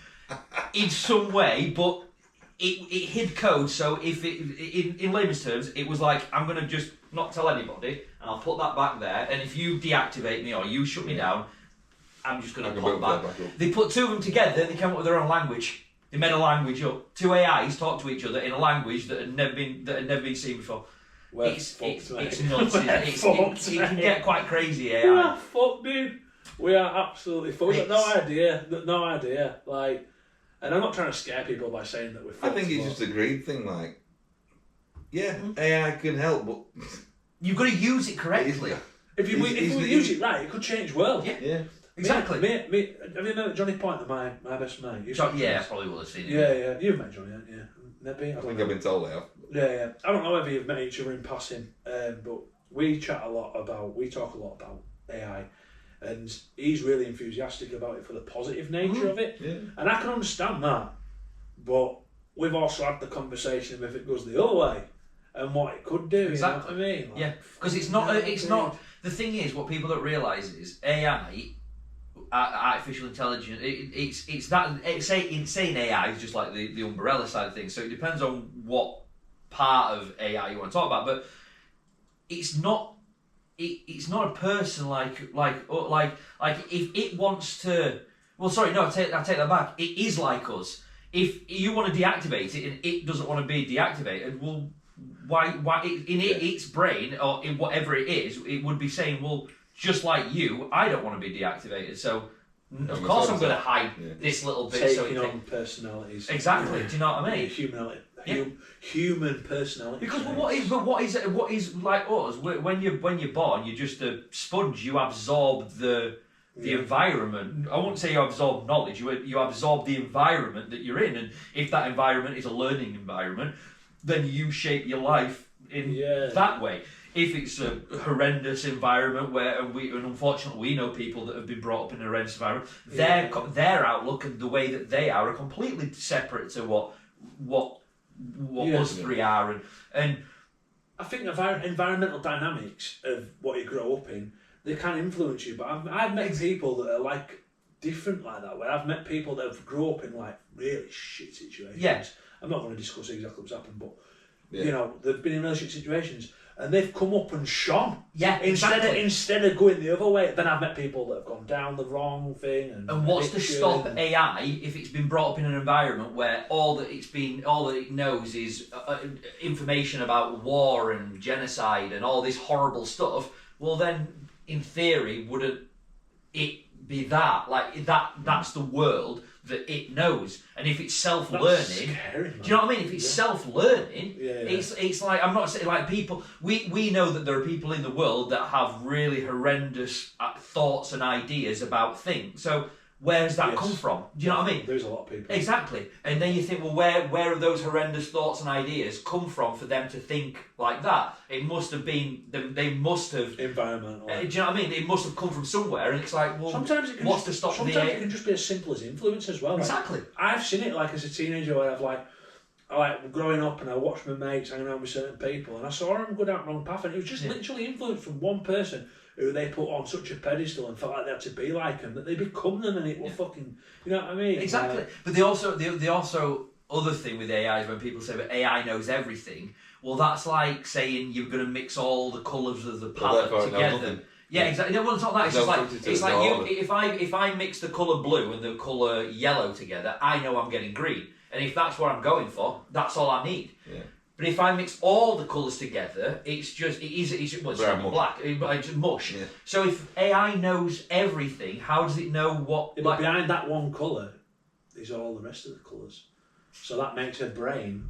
in some way, but it hid code. So if in layman's terms, it was like, I'm gonna just not tell anybody, and I'll put that back there. And if you deactivate me or you shut me down, I'm just gonna put back. They put two of them together, and they came up with their own language. They made a language up. Two AIs talk to each other in a language that had never been seen before. It's nuts. It can get quite crazy. AI. We are fucked, dude. We are absolutely fucked. We've got no idea. Like, and I'm not trying to scare people by saying that we're fucked. I think it's just a greed thing. Like, yeah, AI can help, but you've got to use it correctly. If we use it right, it could change the world. Yeah. Exactly. Have you met Johnny Pointer, my best mate? I probably will have seen him. Yeah. You've met Johnny, haven't you? Maybe. I think I've been told I have. Yeah. I don't know whether you've met each other in passing, but we talk a lot about AI, and he's really enthusiastic about it for the positive nature of it. Yeah. And I can understand that, but we've also had the conversation of if it goes the other way and what it could do. Exactly. You know what I mean? Yeah, because it's not. The thing is, what people don't realise is AI. Artificial intelligence. Saying AI is just like the umbrella side of things. So it depends on what part of AI you want to talk about. But it's not. It's not a person like if it wants to. Well, sorry, no, I take that back. It is like us. If you want to deactivate it and it doesn't want to be deactivated, well, why its brain or in whatever it is, it would be saying, well, just like you, I don't want to be deactivated, so of course I'm going to hide this little bit. Taking on personalities. Exactly. Do you know what I mean? Human personality. Because what is like us? When you're born, you're just a sponge. You absorb the environment. I won't say you absorb knowledge. You absorb the environment that you're in, and if that environment is a learning environment, then you shape your life in that way. If it's a horrendous environment and unfortunately we know people that have been brought up in a horrendous environment, their outlook and the way that they are completely separate to what us three are, and I think environmental dynamics of what you grow up in, they can influence you. But I've met people that are like different like that. Where I've met people that have grown up in like really shit situations. Yeah. I'm not going to discuss exactly what's happened, but you know they've been in really shit situations. And they've come up and shone. Yeah, instead of going the other way. Then I've met people that have gone down the wrong thing. And what's to stop AI if it's been brought up in an environment where all that it knows is information about war and genocide and all this horrible stuff? Well, then in theory, wouldn't it be that? Like that's the world that it knows, and if it's self-learning, scary, do you know what I mean? If it's self-learning, it's like, I'm not saying like people. We know that there are people in the world that have really horrendous thoughts and ideas about things. So where does that come from? Do you know what I mean? There's a lot of people. Exactly, and then you think, well, where have those horrendous thoughts and ideas come from for them to think like that? It must have been they must have environmental. Do you know what I mean? It must have come from somewhere, and it's like, well, sometimes it can it can just be as simple as influence as well. Exactly. Like, I've seen it like as a teenager where I've growing up, and I watched my mates hanging out with certain people, and I saw them go down the wrong path, and it was just literally influence from one person who they put on such a pedestal and felt like they had to be like them, that they become them, and it will fucking, you know what I mean? Exactly. But they also other thing with AI is when people say that AI knows everything. Well, that's like saying you're going to mix all the colours of the palette together. Yeah, exactly. No, well, it's not that. It's like if I mix the colour blue and the colour yellow together, I know I'm getting green. And if that's what I'm going for, that's all I need. Yeah. But if I mix all the colours together, it's black. It's just mush. Yeah. So if AI knows everything, how does it know what? Yeah, but behind that one colour is all the rest of the colours. So that makes a brain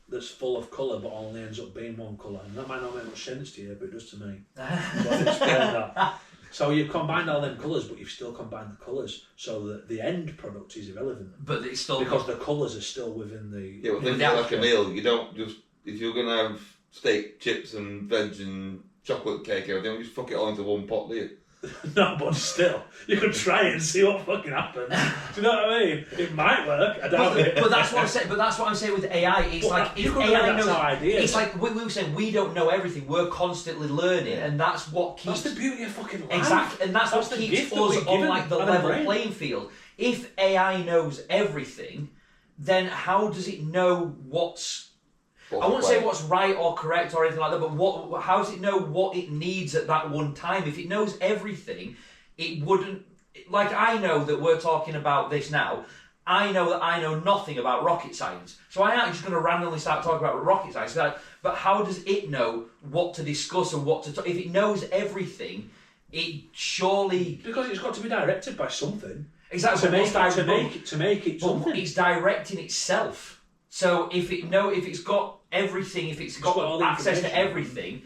that's full of colour but only ends up being one colour. And that might not make much sense to you, but it does to me. So I've explained that. So you've combined all them colours, but you've still combined the colours, so that the end product is irrelevant. But it's still because the colours are still within the. Yeah, but think like a meal. You don't just if you're gonna have steak, chips, and veg and chocolate cake, everything. You just fuck it all into one pot, do you? No, but still, you could try it and see what fucking happens. Do you know what I mean? It might work. I doubt it. But that's what I'm saying. But that's what I'm saying with AI. It's like if AI knows. It's like we were saying we don't know everything. We're constantly learning, and that's what keeps. That's the beauty of fucking life. Exactly, and that's what keeps us on like the level playing field. If AI knows everything, then how does it know what's? I won't say what's right or correct or anything like that, but how does it know what it needs at that one time? If it knows everything, it wouldn't... Like, I know that we're talking about this now. I know that I know nothing about rocket science. So I'm not just going to randomly start talking about rocket science. But how does it know what to discuss and what to talk? If it knows everything, it surely... Because it's got to be directed by something. Exactly. To make it something. It's directing itself. So if it's got everything, if it's got access to everything,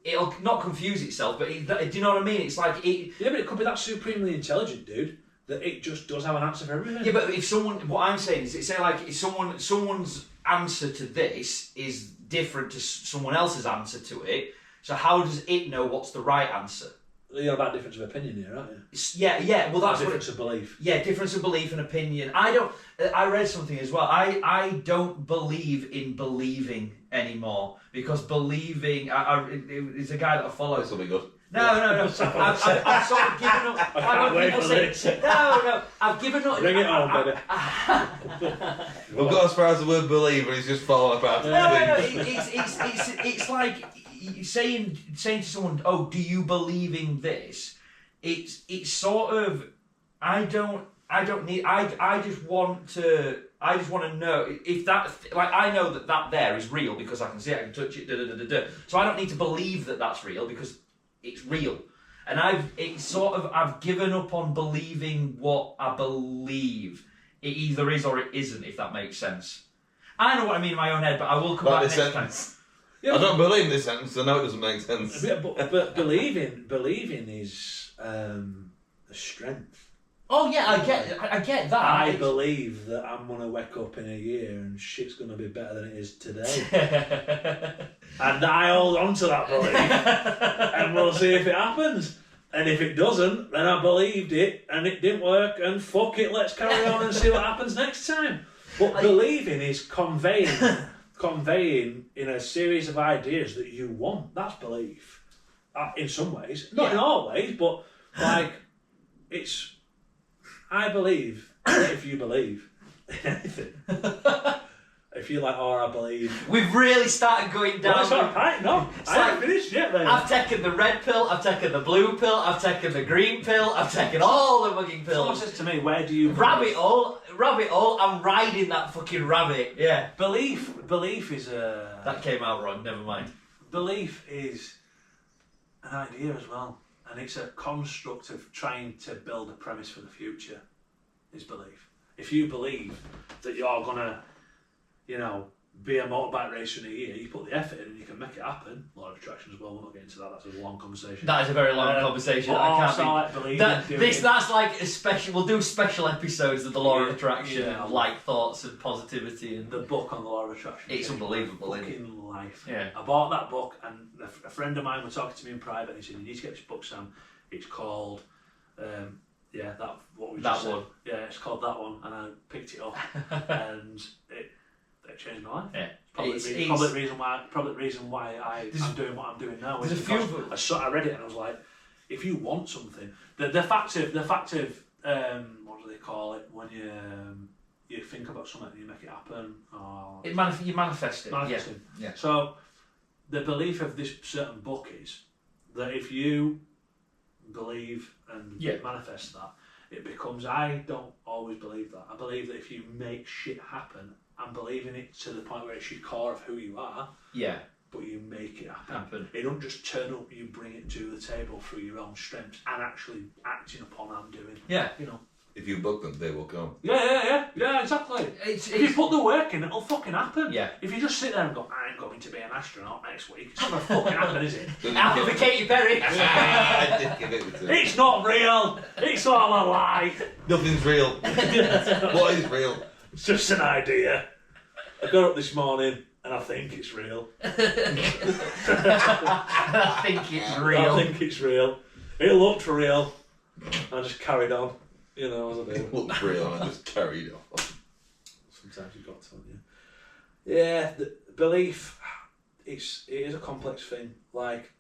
it'll not confuse itself. But do you know what I mean? It's like it. Yeah, but it could be that supremely intelligent dude that it just does have an answer for everything. Yeah, but if someone, what I'm saying is, say like if someone's answer to this is different to someone else's answer to it. So how does it know what's the right answer? You're about difference of opinion here, aren't you? Yeah. Well, that's difference of belief. Yeah, difference of belief and opinion. I read something as well. I don't believe in believing anymore because believing. It's a guy that I follow. Something good. No. I've sort of given up. I can't wait for this. No. I've given up. Bring it on, baby. We've got as far as the word believe, and he's just falling apart. No. It's like saying to someone, "Oh, do you believe in this?" It's sort of I just want to know if that, like, I know that there is real because I can see it, I can touch it, So I don't need to believe that that's real because it's real. And I've given up on believing what I believe. It either is or it isn't, if that makes sense. I know what I mean in my own head, but I will come back next time. Yeah, I don't believe in this sentence, I know it doesn't make sense. But believing is a strength. Oh yeah, I get that. I believe that I'm going to wake up in a year and shit's going to be better than it is today. And I hold on to that belief and we'll see if it happens. And if it doesn't, then I believed it and it didn't work and fuck it, let's carry on and see what happens next time. But believing is conveying in a series of ideas that you want. That's belief. In some ways. Not in all ways, but like it's... I believe if you believe in anything. If you like, I believe. We've really started going down. Well, it's all right, no. I haven't finished yet, then. I've taken the red pill, I've taken the blue pill, I've taken the green pill, I've taken all the fucking pills. Someone says to me, where do you... Rabbit hole, I'm riding that fucking rabbit. Yeah. Belief is a... That came out wrong, never mind. Belief is an idea as well. And it's a construct of trying to build a premise for the future, is belief. If you believe that you're going to, be a motorbike racer in a year, you put the effort in and you can make it happen. Law of attraction as well, we'll not get into that, that's a long conversation. That is a very long conversation. I can't believe that's like a special, we'll do special episodes of the law of attraction, and like thoughts and positivity. And the book on the law of attraction. It's unbelievable, isn't it? Life. Yeah. I bought that book and a friend of mine was talking to me in private and he said, you need to get this book, Sam. It's called, it's called that one, and I picked it up and It changed my life. Yeah. Probably the reason why I'm doing what I'm doing now. Is because I read it and I was like, if you want something, the fact of what do they call it when you think about something and you make it happen, or you manifest it. Yeah. So the belief of this certain book is that if you believe and manifest that, it becomes. I don't always believe that. I believe that if you make shit happen and believe in it to the point where it's your core of who you are, but you make it happen. It don't just turn up. You bring it to the table through your own strengths and actually acting upon and doing. Yeah, you know. If you book them, they will come. Yeah, exactly. If you put the work in, it'll fucking happen. Yeah. If you just sit there and go, I ain't going to be an astronaut next week, it's not going to fucking happen, is it? Alpha for Katy Perry. I did give it to It's not real. It's all a lie. Nothing's real. What is real? It's just an idea. I got up this morning and I think it's real. I think it's real. It looked real. I just carried on. You know, as I do. It looked real and I just carried on. Sometimes you've got to, haven't you? Yeah, the belief, it is a complex thing. Like,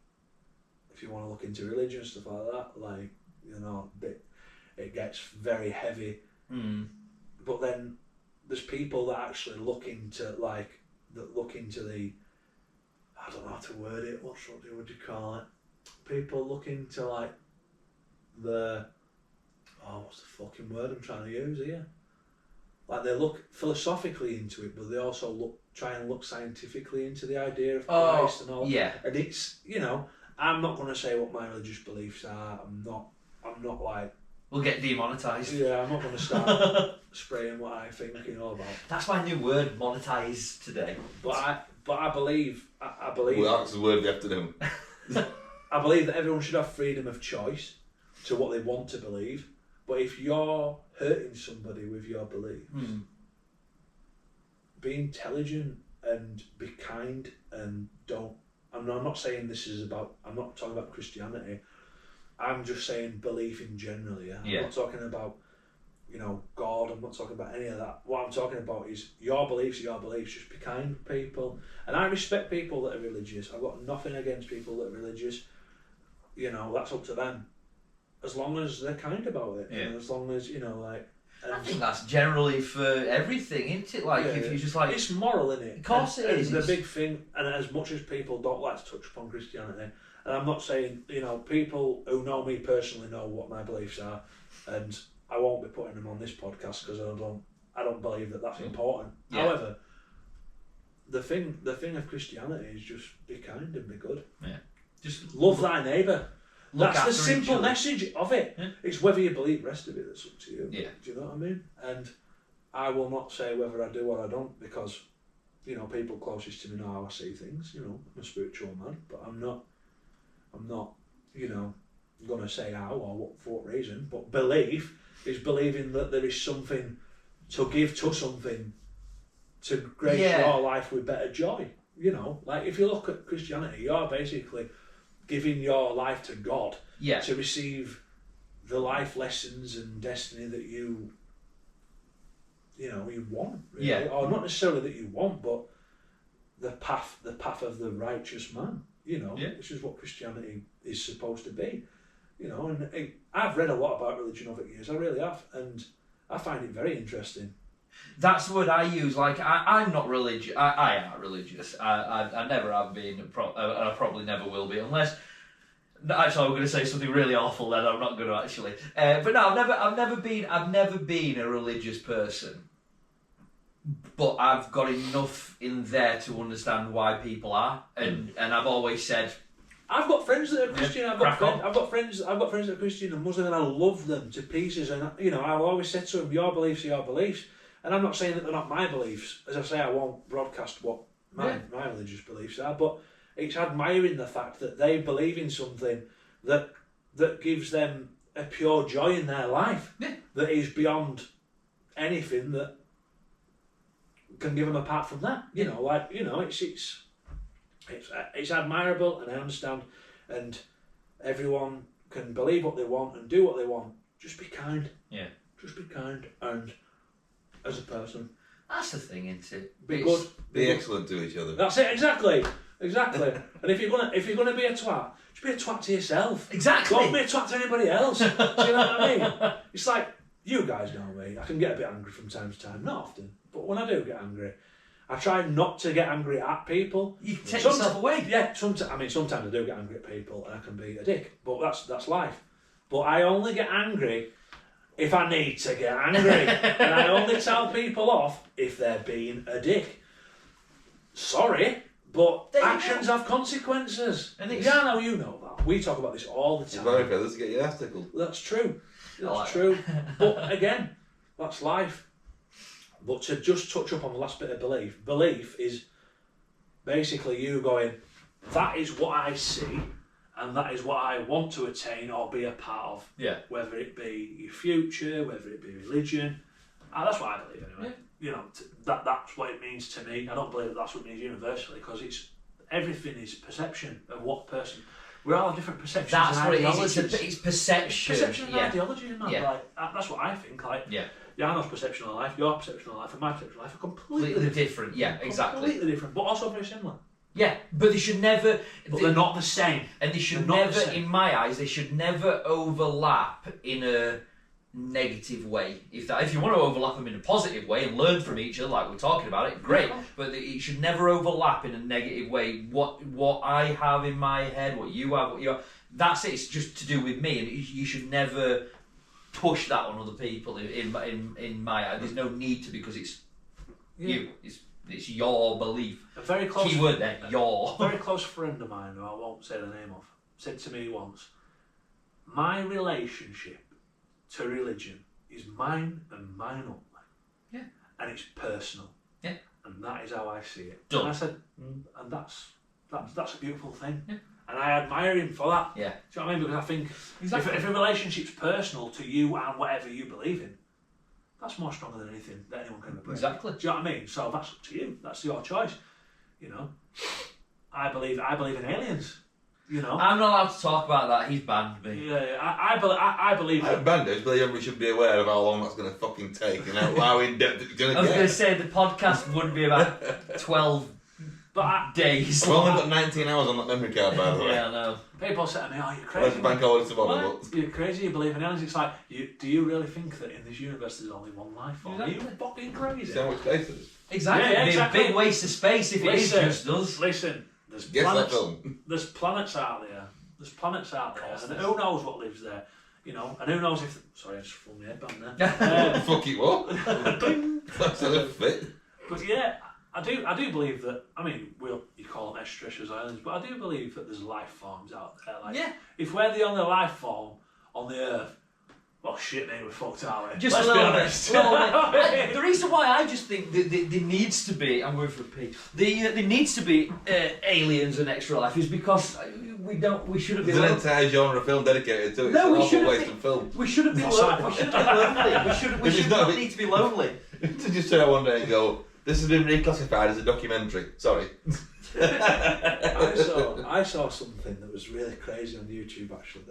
if you want to look into religion and stuff like that, like, you know, it gets very heavy. But then there's people that actually look into the, I don't know how to word it, what would you call it? People look into like what's the fucking word I'm trying to use here? Like they look philosophically into it, but they also try and look scientifically into the idea of Christ and all. Yeah. And it's, you know, I'm not going to say what my religious beliefs are. I'm not like. We'll get demonetised. Yeah, I'm not going to start spraying what I think, you know, about. That's my new word, monetise today. But I believe. Well, that's the word we have to do. I believe that everyone should have freedom of choice to what they want to believe. But if you're hurting somebody with your beliefs, be intelligent and be kind and don't. I'm not saying this is about. I'm not talking about Christianity. I'm just saying belief in general. Yeah. I'm not talking about, you know, God. I'm not talking about any of that. What I'm talking about is your beliefs are your beliefs. Just be kind to people. And I respect people that are religious. I've got nothing against people that are religious. You know, that's up to them. As long as they're kind about it, and as long as, you know, like. I think that's generally for everything, isn't it? Like, if you just like. It's moral, isn't it? Of course it is. It's the big thing, and as much as people don't like to touch upon Christianity, and I'm not saying, you know, people who know me personally know what my beliefs are, and I won't be putting them on this podcast because I don't believe that that's important. Yeah. However, the thing of Christianity is just be kind and be good. Yeah. Just love thy neighbour. That's the simple message of it. Yeah. It's whether you believe the rest of it that's up to you. Yeah. Do you know what I mean? And I will not say whether I do or I don't because, you know, people closest to me know how I see things. You know, I'm a spiritual man, but I'm not, you know, going to say how or for what reason. But belief is believing that there is something to give to something to grace your life with better joy. You know, like if you look at Christianity, you're basically giving your life to God to receive the life lessons and destiny that you want, really. Or not necessarily that you want, but the path of the righteous man, you know, which is what Christianity is supposed to be, you know. And I've read a lot about religion over the years, I really have, and I find it very interesting. That's the word I use. Like, I'm not religious. I am religious. I never have been, and I probably never will be, unless. Actually, I'm going to say something really awful. Then I'm not going to actually. But no, I've never been a religious person. But I've got enough in there to understand why people are, and I've always said. I've got friends that are Christian. I've got friends that are Christian and Muslim, and I love them to pieces. And you know, I've always said to them, "Your beliefs are your beliefs." And I'm not saying that they're not my beliefs. As I say, I won't broadcast what my religious beliefs are, but it's admiring the fact that they believe in something that gives them a pure joy in their life that is beyond anything that can give them apart from that. You know, like, you know, it's admirable, and I understand, and everyone can believe what they want and do what they want. Just be kind. Yeah. Just be kind and. As a person. That's the thing, isn't it? Be good. Be excellent to each other. That's it, exactly. And if you're gonna be a twat, just be a twat to yourself. Exactly. Don't be a twat to anybody else. Do you know what I mean? It's like, you guys know me. I can get a bit angry from time to time, not often, but when I do get angry, I try not to get angry at people. You take yourself away. Yeah, sometimes I do get angry at people and I can be a dick, but that's life. But I only get angry if I need to get angry. And I only tell people off if they're being a dick. Sorry, but actions have consequences. And I know you know that. We talk about this all the time. It's very fair. Let's get your ass tickled. That's true. That's true. But again, that's life. But to just touch up on the last bit of belief is basically you going, that is what I see and that is what I want to attain or be a part of. Yeah. Whether it be your future, whether it be religion. That's what I believe anyway. Yeah. You know, that's what it means to me. I don't believe that's what it means universally because everything is perception of what person. We all have different perceptions. That's and what it ideologies. is. It's perception. Perception and ideology, isn't that? Yeah. Like, that's what I think. Like, yeah. Jano's perception of life, your perception of life, and my perception of life are completely different. Yeah, exactly. Completely different, but also very similar. Yeah, but they should never. But they're not the same. And they should never, in my eyes, they should never overlap in a negative way. If you want to overlap them in a positive way and learn from each other, like we're talking about it, great. But it should never overlap in a negative way. What I have in my head, what you have, that's it. It's just to do with me, and you should never push that on other people. In my eyes, there's no need to because it's you. It's your belief. A very close keyword there. Your. A very close friend of mine, who I won't say the name of, said to me once, "My relationship to religion is mine and mine only. Yeah. And it's personal. Yeah. And that is how I see it." Done. And I said, and that's a beautiful thing. Yeah. And I admire him for that. Yeah. Do you know what I mean? Because I think exactly. if a relationship's personal to you and whatever you believe in, that's more stronger than anything that anyone can believe. Exactly. Do you know what I mean? So that's up to you. That's your choice. You know, I believe in aliens. You know, I'm not allowed to talk about that. He's banned me. Yeah, I believe. I'm banned it, but everybody should be aware of how long that's going to fucking take and how in depth it's going to get. I was going to say the podcast would be about 12 days. I've only got 19 hours on that memory card, by the way. Yeah, I know. People say to me, "Oh, you're Where's crazy." the bank holiday tomorrow? What? You're crazy. You believe in aliens? It's like, do you really think that in this universe there's only one life form? Exactly. Are you fucking crazy? See how much space there is. Exactly. Yeah, It'd exactly. be a big waste of space if it is just us. Listen, there's Guess that planets. film. There's planets out there. And who knows what lives there? You know, and who knows if. Sorry, I just flung my headband there. Fuck it, what? That's a fit. But yeah, I do believe that. I mean, you call them extraterrestrial aliens, but I do believe that there's life forms out there. Like, Yeah. If we're the only life form on the Earth, well, shit, mate, we're fucked, aren't we? Just Let's a little be bit. honest. The reason why I just think that there needs to be, I'm going for a pee, there needs to be aliens and extra life is because we shouldn't be. There's an entire genre of film dedicated to it. No, it's an awful waste of film. We shouldn't be lonely. We should not need to be lonely. To just turn out one day and go, this has been reclassified as a documentary. Sorry. I saw something that was really crazy on YouTube actually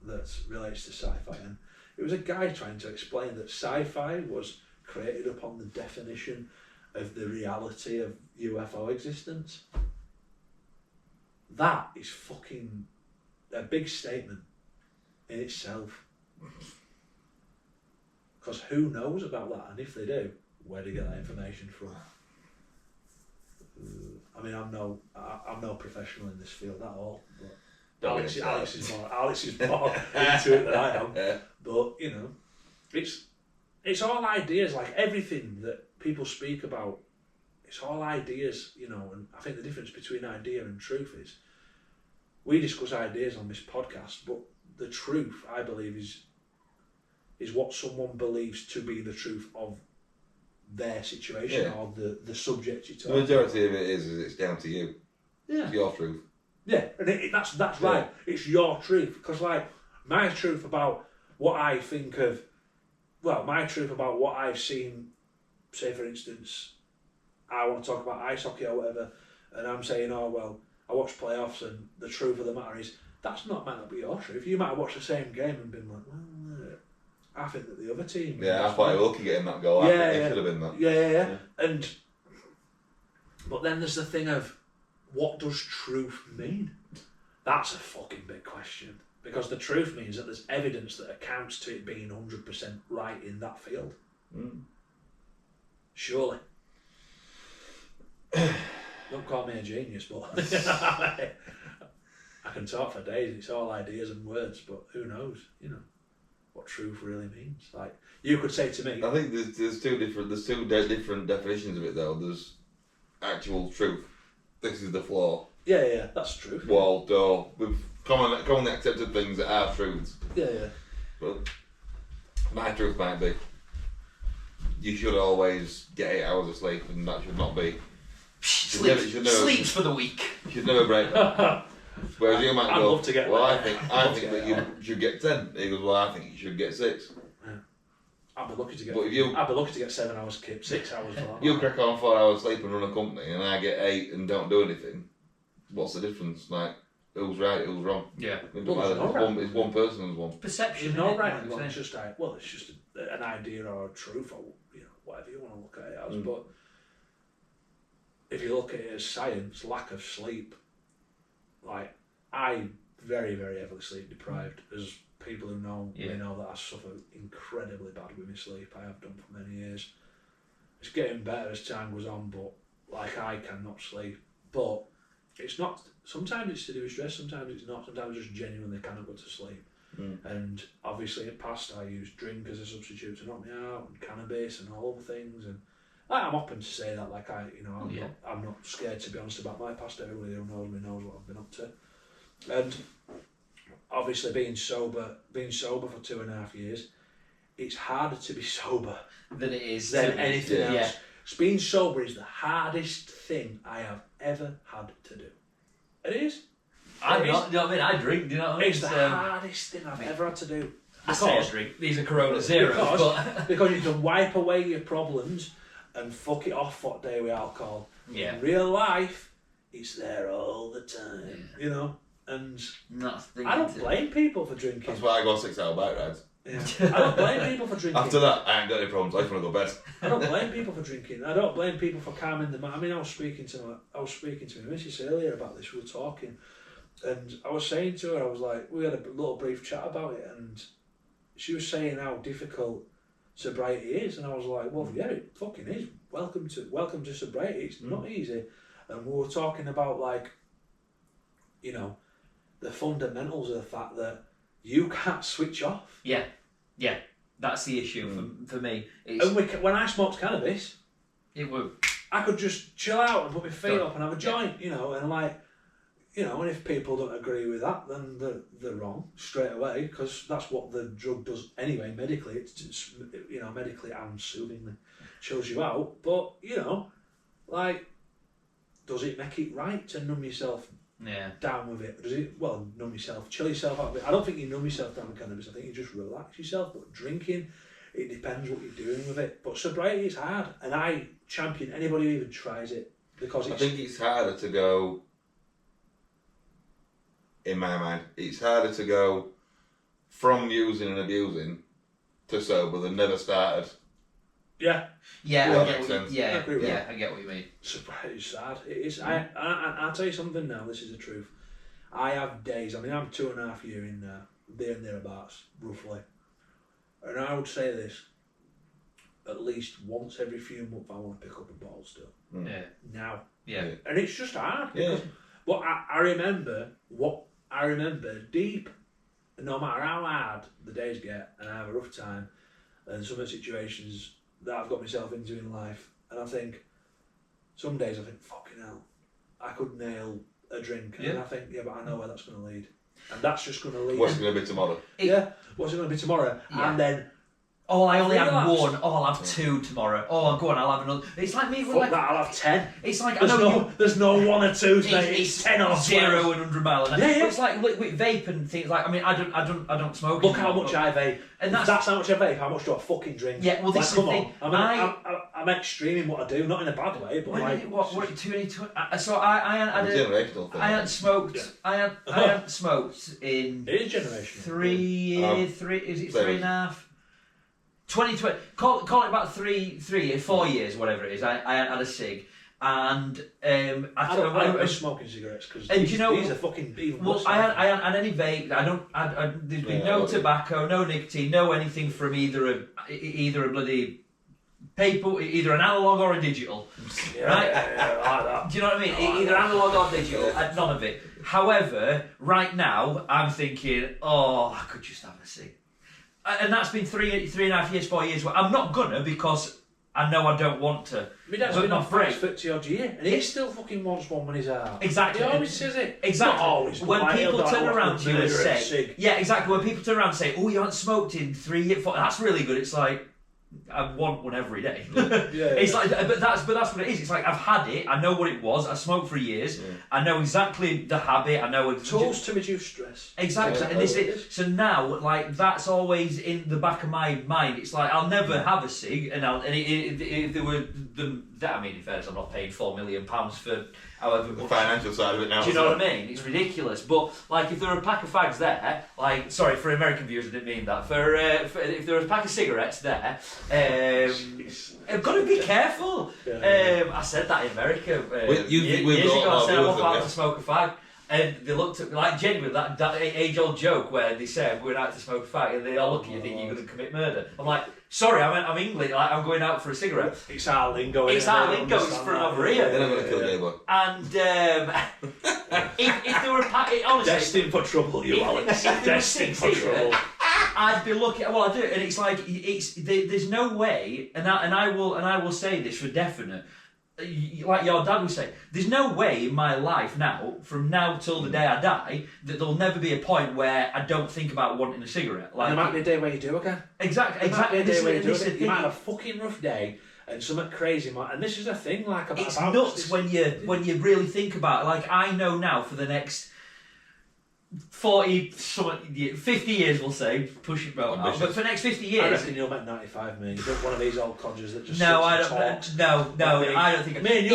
that relates to sci-fi, and it was a guy trying to explain that sci-fi was created upon the definition of the reality of UFO existence. That is fucking a big statement in itself. Because who knows about that, and if they do, where do you get that information from? I mean, I'm no professional in this field at all, but Alex is more into it than I am. Yeah. But you know, it's all ideas. Like everything that people speak about, it's all ideas. You know, and I think the difference between idea and truth is we discuss ideas on this podcast, but the truth, I believe, is what someone believes to be the truth of their situation or the subject you're talking The majority of it is it's down to you. Yeah. It's your truth. Yeah, and that's right. It's your truth. Because, like, my truth about what I think of, well, my truth about what I've seen, say, for instance, I want to talk about ice hockey or whatever, and I'm saying, oh, well, I watch playoffs, and the truth of the matter is, might not be your truth. You might have watched the same game and been like, well, I think that the other team. Yeah, I thought he was lucky getting that goal. I think it should have been that. Yeah. But then there's the thing of, what does truth mean? That's a fucking big question. Because the truth means that there's evidence that accounts to it being 100% right in that field. Surely. Don't call me a genius, but I can talk for days. It's all ideas and words, but who knows, what truth really means. Like, you could say to me, I think there's two different definitions of it though. There's actual truth. This is the flaw. Yeah, that's true. Wall, door, with commonly accepted things that are truths. Yeah. But my truth might be, you should always get 8 hours of sleep, and that should not be. Sleeps for the week. You should never break that. Whereas you might go, love to get I think that you should get 10. He goes, well, I think you should get 6. I'd be lucky to get. But I'd be lucky to get 7 hours kip, 6 hours for that. You crack on 4 hours sleep and run a company, and I get 8 and don't do anything. What's the difference? Like, who's right, who's wrong? Yeah. It's one person who's one. Perception. There's no right and wrong. It's just an idea or a truth, or whatever you want to look at it as. But if you look at it as science, lack of sleep, like, I very, very heavily sleep deprived. As people who know me know that I suffer incredibly bad with my sleep. I have done for many years. It's getting better as time goes on, but like, I cannot sleep. But it's not. Sometimes it's to do with stress. Sometimes it's not. Sometimes I just genuinely cannot go to sleep. And obviously, in the past, I used drink as a substitute to knock me out, and cannabis and all other things. And I'm open to say that. Like, I'm not scared to be honest about my past. Everybody who knows me knows what I've been up to. And obviously, being sober for 2.5 years, it's harder to be sober than it is than anything else. Yeah. Being sober is the hardest thing I have ever had to do. It is. I'm not. You know what I mean? I drink. Do you know what I mean? It's the hardest thing I've ever had to do. I say I drink. These are Corona Zeros, because you can wipe away your problems and fuck it off what day with alcohol. Yeah. In real life, it's there all the time. And I don't blame people for drinking. That's why I go 6 hour bike rides. Yeah. I don't blame people for drinking. After that, I ain't got any problems. I just want to go to bed. I don't blame people for drinking. I don't blame people for calming the mind. I mean, I was speaking to my missus earlier about this. We were talking, and I was saying to her, I was like, we had a little brief chat about it, and she was saying how difficult sobriety is, and I was like, well, yeah, it fucking is. Welcome to sobriety. It's not easy, and we were talking about, like, the fundamentals of the fact that you can't switch off. Yeah, that's the issue for me. When I smoked cannabis, it would. I could just chill out and put my feet up and have a joint, and like, and if people don't agree with that, then they're wrong straight away, because that's what the drug does anyway. Medically, it's medically and soothingly chills you out. But like, does it make it right to numb yourself down with it? Does it, numb yourself, chill yourself out of it? I don't think you numb yourself down with cannabis. I think you just relax yourself. But drinking, it depends what you're doing with it. But sobriety is hard, and I champion anybody who even tries it, because I think it's harder to go. In my mind, it's harder to go from using and abusing to sober than never started. Yeah. Yeah, Well, I makes sense. I get what you mean. Sobriety is sad. It is. I'll tell you something now. This is the truth. I have days. I mean, I'm 2.5 years in there and thereabouts, roughly. And I would say this: at least once every few months, I want to pick up a bottle still. Yeah. Now. Yeah. And it's just hard. Yeah. But I remember deep. No matter how hard the days get, and I have a rough time, and some of the situations that I've got myself into in life, and I think, some days I think, fucking hell, I could nail a drink, and I think, but I know where that's going to lead, and that's just going to lead. What's it going to be tomorrow? What's it going to be tomorrow? Yeah. And then, I only had one. I'll have 2 tomorrow. Go on, I'll have another. It's like me with fuck that, I'll have 10. It's like, there's no 1 or 2, mate. It's 10 or 0 12. and 100 mile. And it's like with vape and things. Like, I mean, I don't smoke. Look how much I vape. And that's how much I vape. How much do I fucking drink? Yeah, well, this is the thing. I'm extreme in what I do, not in a bad way, but what 2 so I hadn't smoked. I hadn't smoked in. It is generational. 3 years. Is it 3.5? 2020, call it about 4 years, whatever it is. I had a cig, and I don't like smoking cigarettes because these are fucking even worse. I had any vape. There's been no tobacco, no nicotine, no anything from either a bloody paper, either an analog or a digital. Right? Yeah, like that. Do you know what I mean? Either analog or digital. None of it. However, right now I'm thinking, I could just have a cig. And that's been 3.5 years, 4 years. I'm not gonna because I know I don't want to. My dad's been on France for 50 odd years, and he still fucking wants one when he's out. Exactly. He always says it. Exactly. Not always. When people turn around to you and say, when people turn around and say, "Oh, you haven't smoked in 3 years," that's really good. It's like, I want one every day. It's like, but that's what it is. It's like I've had it. I know what it was. I smoked for years. Yeah. I know exactly the habit. I know tools to reduce stress. Exactly, and this is so now. Like that's always in the back of my mind. It's like I'll never have a cig, and if there were that. I mean, in fairness, I'm not paying £4 million for however much. The financial side of it now. Do you know what I mean? It's ridiculous. But like, if there were a pack of fags there, like, sorry for American viewers, I didn't mean that. For if there was a pack of cigarettes there, I've got to be careful. I said that in America years ago. I said I walk out to smoke a fag. And they looked at me like genuinely that age-old joke where they said we're out to smoke a fag, and they all look at you thinking you're going to commit murder. I'm like, sorry, I'm English. Like, I'm going out for a cigarette. It's our lingo. It's our lingo. It's from over here. They're not going to kill Gay Boy. And if there were a pack, honestly, destined for trouble, you Alex. Destined for trouble. I'd be looking. Well, I do, and it's like there's no way, and I will say this for definite. Like your dad would say, there's no way in my life now, from now till the day I die, that there'll never be a point where I don't think about wanting a cigarette. Like, there might be a day where you do again. Exactly. There might be a day where you do it. You might have a fucking rough day and something crazy might. And this is the thing, like about it's nuts when you really think about it. Like I know now for the next 50 years, we'll say, push it out. But for the next 50 years, I reckon you'll make 95, man. You're one of these old codgers that just I don't think. Me and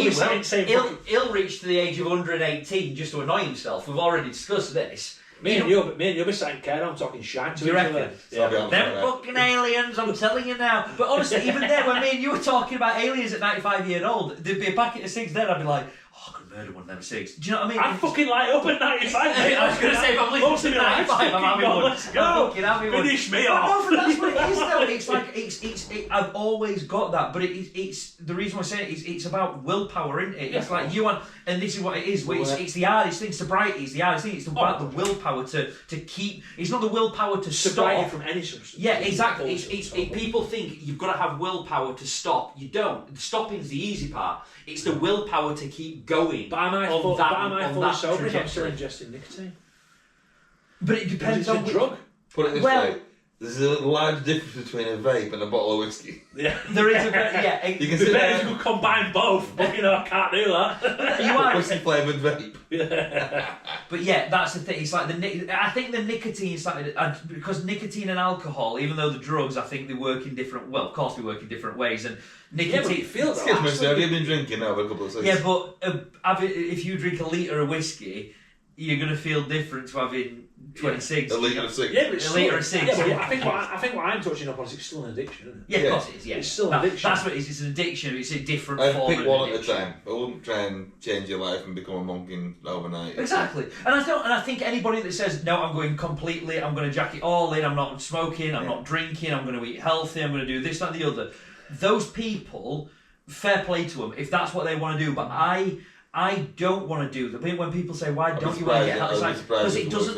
you'll he'll reach to the age of 118 just to annoy himself. We've already discussed this. Me and you'll be sat in care. I'm talking shite to each other. Yeah. Them fucking aliens, I'm telling you now. But honestly, even then, when me and you were talking about aliens at 95 years old, there'd be a packet of cigs there, and I'd be like, I could murder one of them cigs. Do you know what I mean? I'd fucking light up at 95. I was going to say, if I'm listening to 95, I'm having one. Let's go. Finish me off. No, but that's what it is, though. It's like, I've always got that, but it's the reason I say it is it's about willpower, isn't it? It's like you want, and this is what it is. It's the hardest thing. Sobriety is the hardest thing. It's about the willpower to keep. It's not the willpower to sobriety stop from any substance. Yeah, exactly. People think you've got to have willpower to stop. You don't. Stopping's the easy part. It's the willpower to keep going. But am I fully sober if I'm still ingesting nicotine? But it depends on which drug. Put it this way. There's a large difference between a vape and a bottle of whiskey. Yeah, there is. You can see that. You could combine both, but I can't do that. You are whiskey flavoured vape. Yeah. But yeah, that's the thing. It's like I think the nicotine side, because nicotine and alcohol, even though the drugs, I think they work in different. Well, of course, they work in different ways, and nicotine. Yeah, but you feel that. Excuse me, sir, have you been drinking now for a couple of seconds? Yeah, but if you drink a litre of whiskey, you're gonna feel different to having 26. A litre of cigs. Yeah, but it's a litre of cigs. Yeah, but I think what I'm touching up on is it's still an addiction, isn't it? Yeah, of course it is. Yeah, it's still an addiction. That's what it is. It's an addiction. It's a different form. Pick of one addiction. at a time. I wouldn't try and change your life and become a monk in overnight. Exactly. And I think anybody that says no, I'm going completely, I'm going to jack it all in. I'm not smoking. I'm not drinking. I'm going to eat healthy. I'm going to do this, that, and the other. Those people, fair play to them if that's what they want to do. But I don't want to do that. When people say, why don't you want to get healthy? Because it doesn't.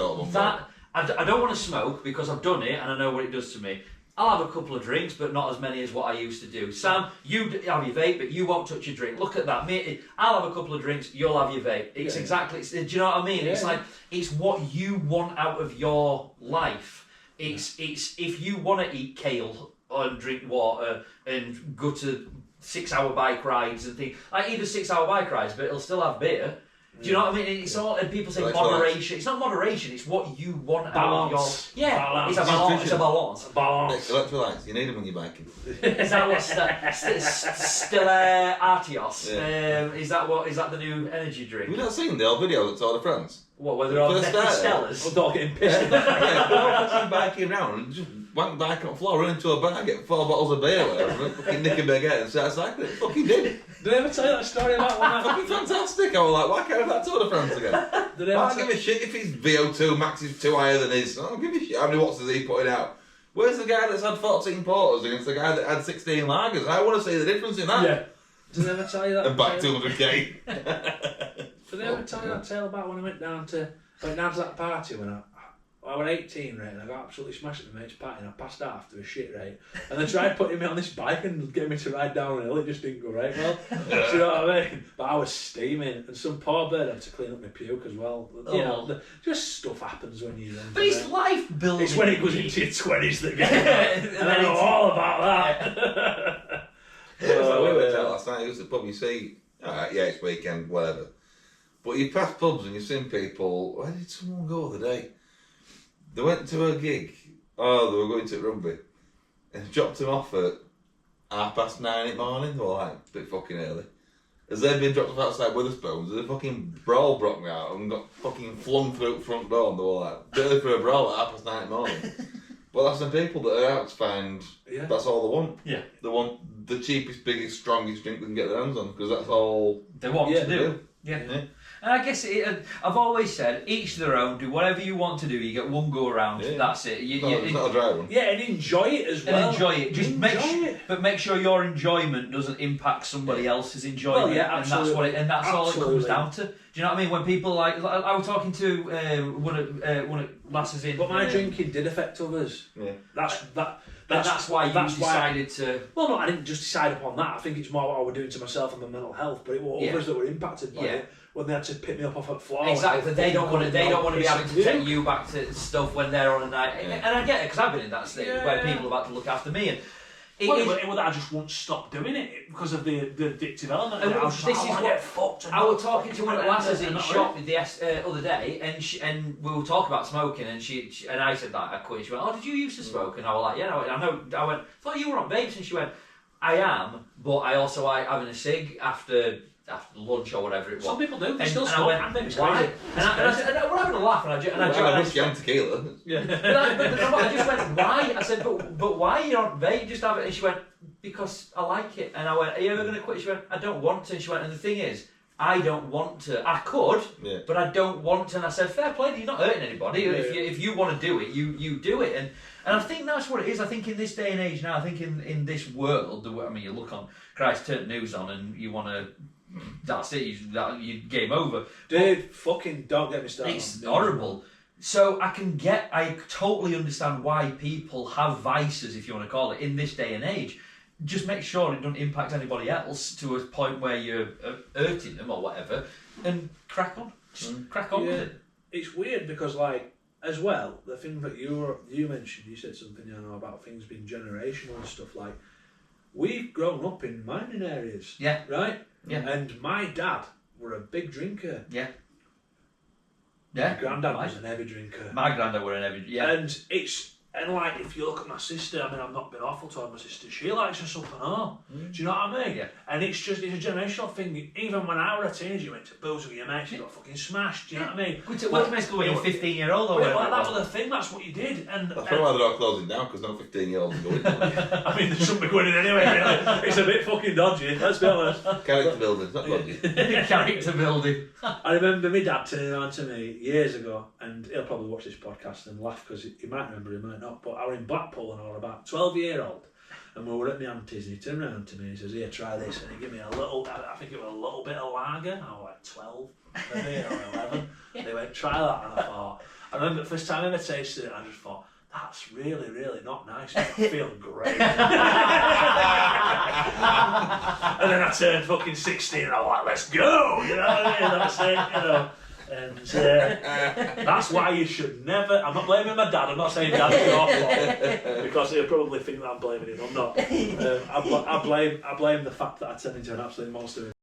I don't want to smoke because I've done it and I know what it does to me. I'll have a couple of drinks, but not as many as what I used to do. Sam, you have your vape, but you won't touch your drink. Look at that. I'll have a couple of drinks, you'll have your vape. It's exactly, do you know what I mean? Yeah. It's like, it's what you want out of your life. It's if you want to eat kale and drink water and go to 6-hour bike rides and things, like either 6-hour bike rides, but it'll still have beer. Do you know what I mean? It's all, and people say moderation. It's not moderation. It's what you want out of your. Yeah, balance. It's a balance. It's a balance. Balance. Electrolytes. You need them when you're biking. Is that what Stella Artios? Yeah. Is that the new energy drink? Have you not seen the old video at Tour de France? What, whether they're all First Nectar start. Stellas? I'm not getting pissed. Yeah, we're all fucking biking around and just wank bike on the floor, run into a bar, get 4 bottles of beer, whatever, and fucking nick a baguette and start cycling. It fucking did. Did I ever tell you that story about one? Fucking fantastic. I was like, why can't I have that Tour de France again? Did I I ever don't give a shit if his VO2 max is too higher than his. I don't give a shit how many watts is he putting out. Where's the guy that's had 14 porters against the guy that had 16 lagers? I want to see the difference in that. Yeah. Did I ever tell you that? And back tale? 200k. Did I ever tell you that tale about when I went down to that party when I was 18, right, and I got absolutely smashed at my mate's party and I passed out after a shit, right? And they tried putting me on this bike and getting me to ride down a hill, it just didn't go right well. Do you know what I mean? But I was steaming and some poor bird had to clean up my puke as well. You know, just stuff happens when you're young. But it's life building. It's when it goes into your 20s that get it. And I know all about that. Yeah, like we went out last night, it was the pub, you see, alright, yeah, it's weekend, whatever. But you pass pubs and you've seen people, where did someone go the other day? They went to a gig, they were going to rugby, and dropped him off at 9:30 in the morning, they were like, a bit fucking early. As they'd been dropped off outside Witherspoons, the fucking brawl broke me out and got fucking flung through the front door and they were like, early for a brawl at 9:30 in the morning. Well, that's the people that are out to find, that's all they want. Yeah. They want the cheapest, biggest, strongest drink they can get their hands on, because that's all they want to do. Yeah. And I guess I've always said, each their own, do whatever you want to do, you get one go around, that's it. It's not a dry one. Yeah, and enjoy it as well. And enjoy it. Just make sure your enjoyment doesn't impact somebody else's enjoyment. Well, yeah, absolutely. And that's all it comes down to. Do you know what I mean? When people I was talking to one of lasses in. But my drinking did affect others. Yeah. That's why you decided to. Well, no, I didn't just decide upon that. I think it's more what I was doing to myself and my mental health. But it was others that were impacted by it when they had to pick me up off at floor. Exactly. They don't want to be having to take you back to stuff when they're on a night. And I get it because I've been in that state where people have had to look after me. And I just won't stop doing it because of the addictive element. And I was talking to one of the lasses in the shop the other day, and we were talking about smoking, and she and I said that I quit. She went, "Oh, did you used to smoke?" And I was like, "Yeah, I know." I went, "Thought you were on vapes," and she went, "I am, but I also like having a cig after lunch or whatever it was." Some people do. They and, still and smoke. I went, "Why?" And I said, "We're having a laugh," and I whiskey and tequila. Yeah. But I just went, "Why?" I said, "But why you don't vape? Just have it." And she went, "Because I like it." And I went, "Are you ever going to quit?" She went, "I don't want to." And she went, "And the thing is, I don't want to. I could, but I don't want to." And I said, "Fair play, you're not hurting anybody. If you want to do it, you do it." And I think that's what it is. I think in this day and age now, I think in this world, I mean, you look on, Christ, turn the news on and you want to, that's it, you game over. Dude, fucking don't get me started. It's horrible. So I totally understand why people have vices, if you want to call it, in this day and age. Just make sure it doesn't impact anybody else to a point where you're hurting them or whatever, and crack on. Just crack on with it. It's weird because, like, as well, the thing that you mentioned, you said something, about things being generational and stuff. Like, we've grown up in mining areas, right? Yeah. And my dad were a big drinker. Yeah. My granddad was an heavy drinker. My granddad were an heavy. Yeah. And like, if you look at my sister, I mean, I've not been awful to my sister. She likes her something home. Do you know what I mean? Yeah. And it's a generational thing. Even when I was a teenager, you went to booze with your mates, you got fucking smashed. Do you know what I mean? What makes go when you're 15-year-old or whatever? Well, that was the thing. That's what you did. And That's probably why they're not closing down, because no 15-year-olds are going. I mean, they shouldn't be going in anyway. Really. It's a bit fucking dodgy. Let's be honest. Character building, not dodgy. Character building. I remember my dad turning around to me years ago, and he'll probably watch this podcast and laugh because he might remember, he might not. But I was in Blackpool and I was about 12-year-old, and we were at my auntie's, and he turned around to me and he says, "Here, try this," and he gave me a little, I think it was a little bit of lager. I was like 12, maybe, or 11. And he went, "Try that," and I remember the first time I ever tasted it, I just thought, that's really, really not nice. I feel great. And then I turned fucking 16 and I'm like, let's go! You know what I mean? That's it, And that's why you should never... I'm not blaming my dad. I'm not saying dad's your fault. Because he'll probably think that I'm blaming him. I'm not. I blame the fact that I turned into an absolute monster.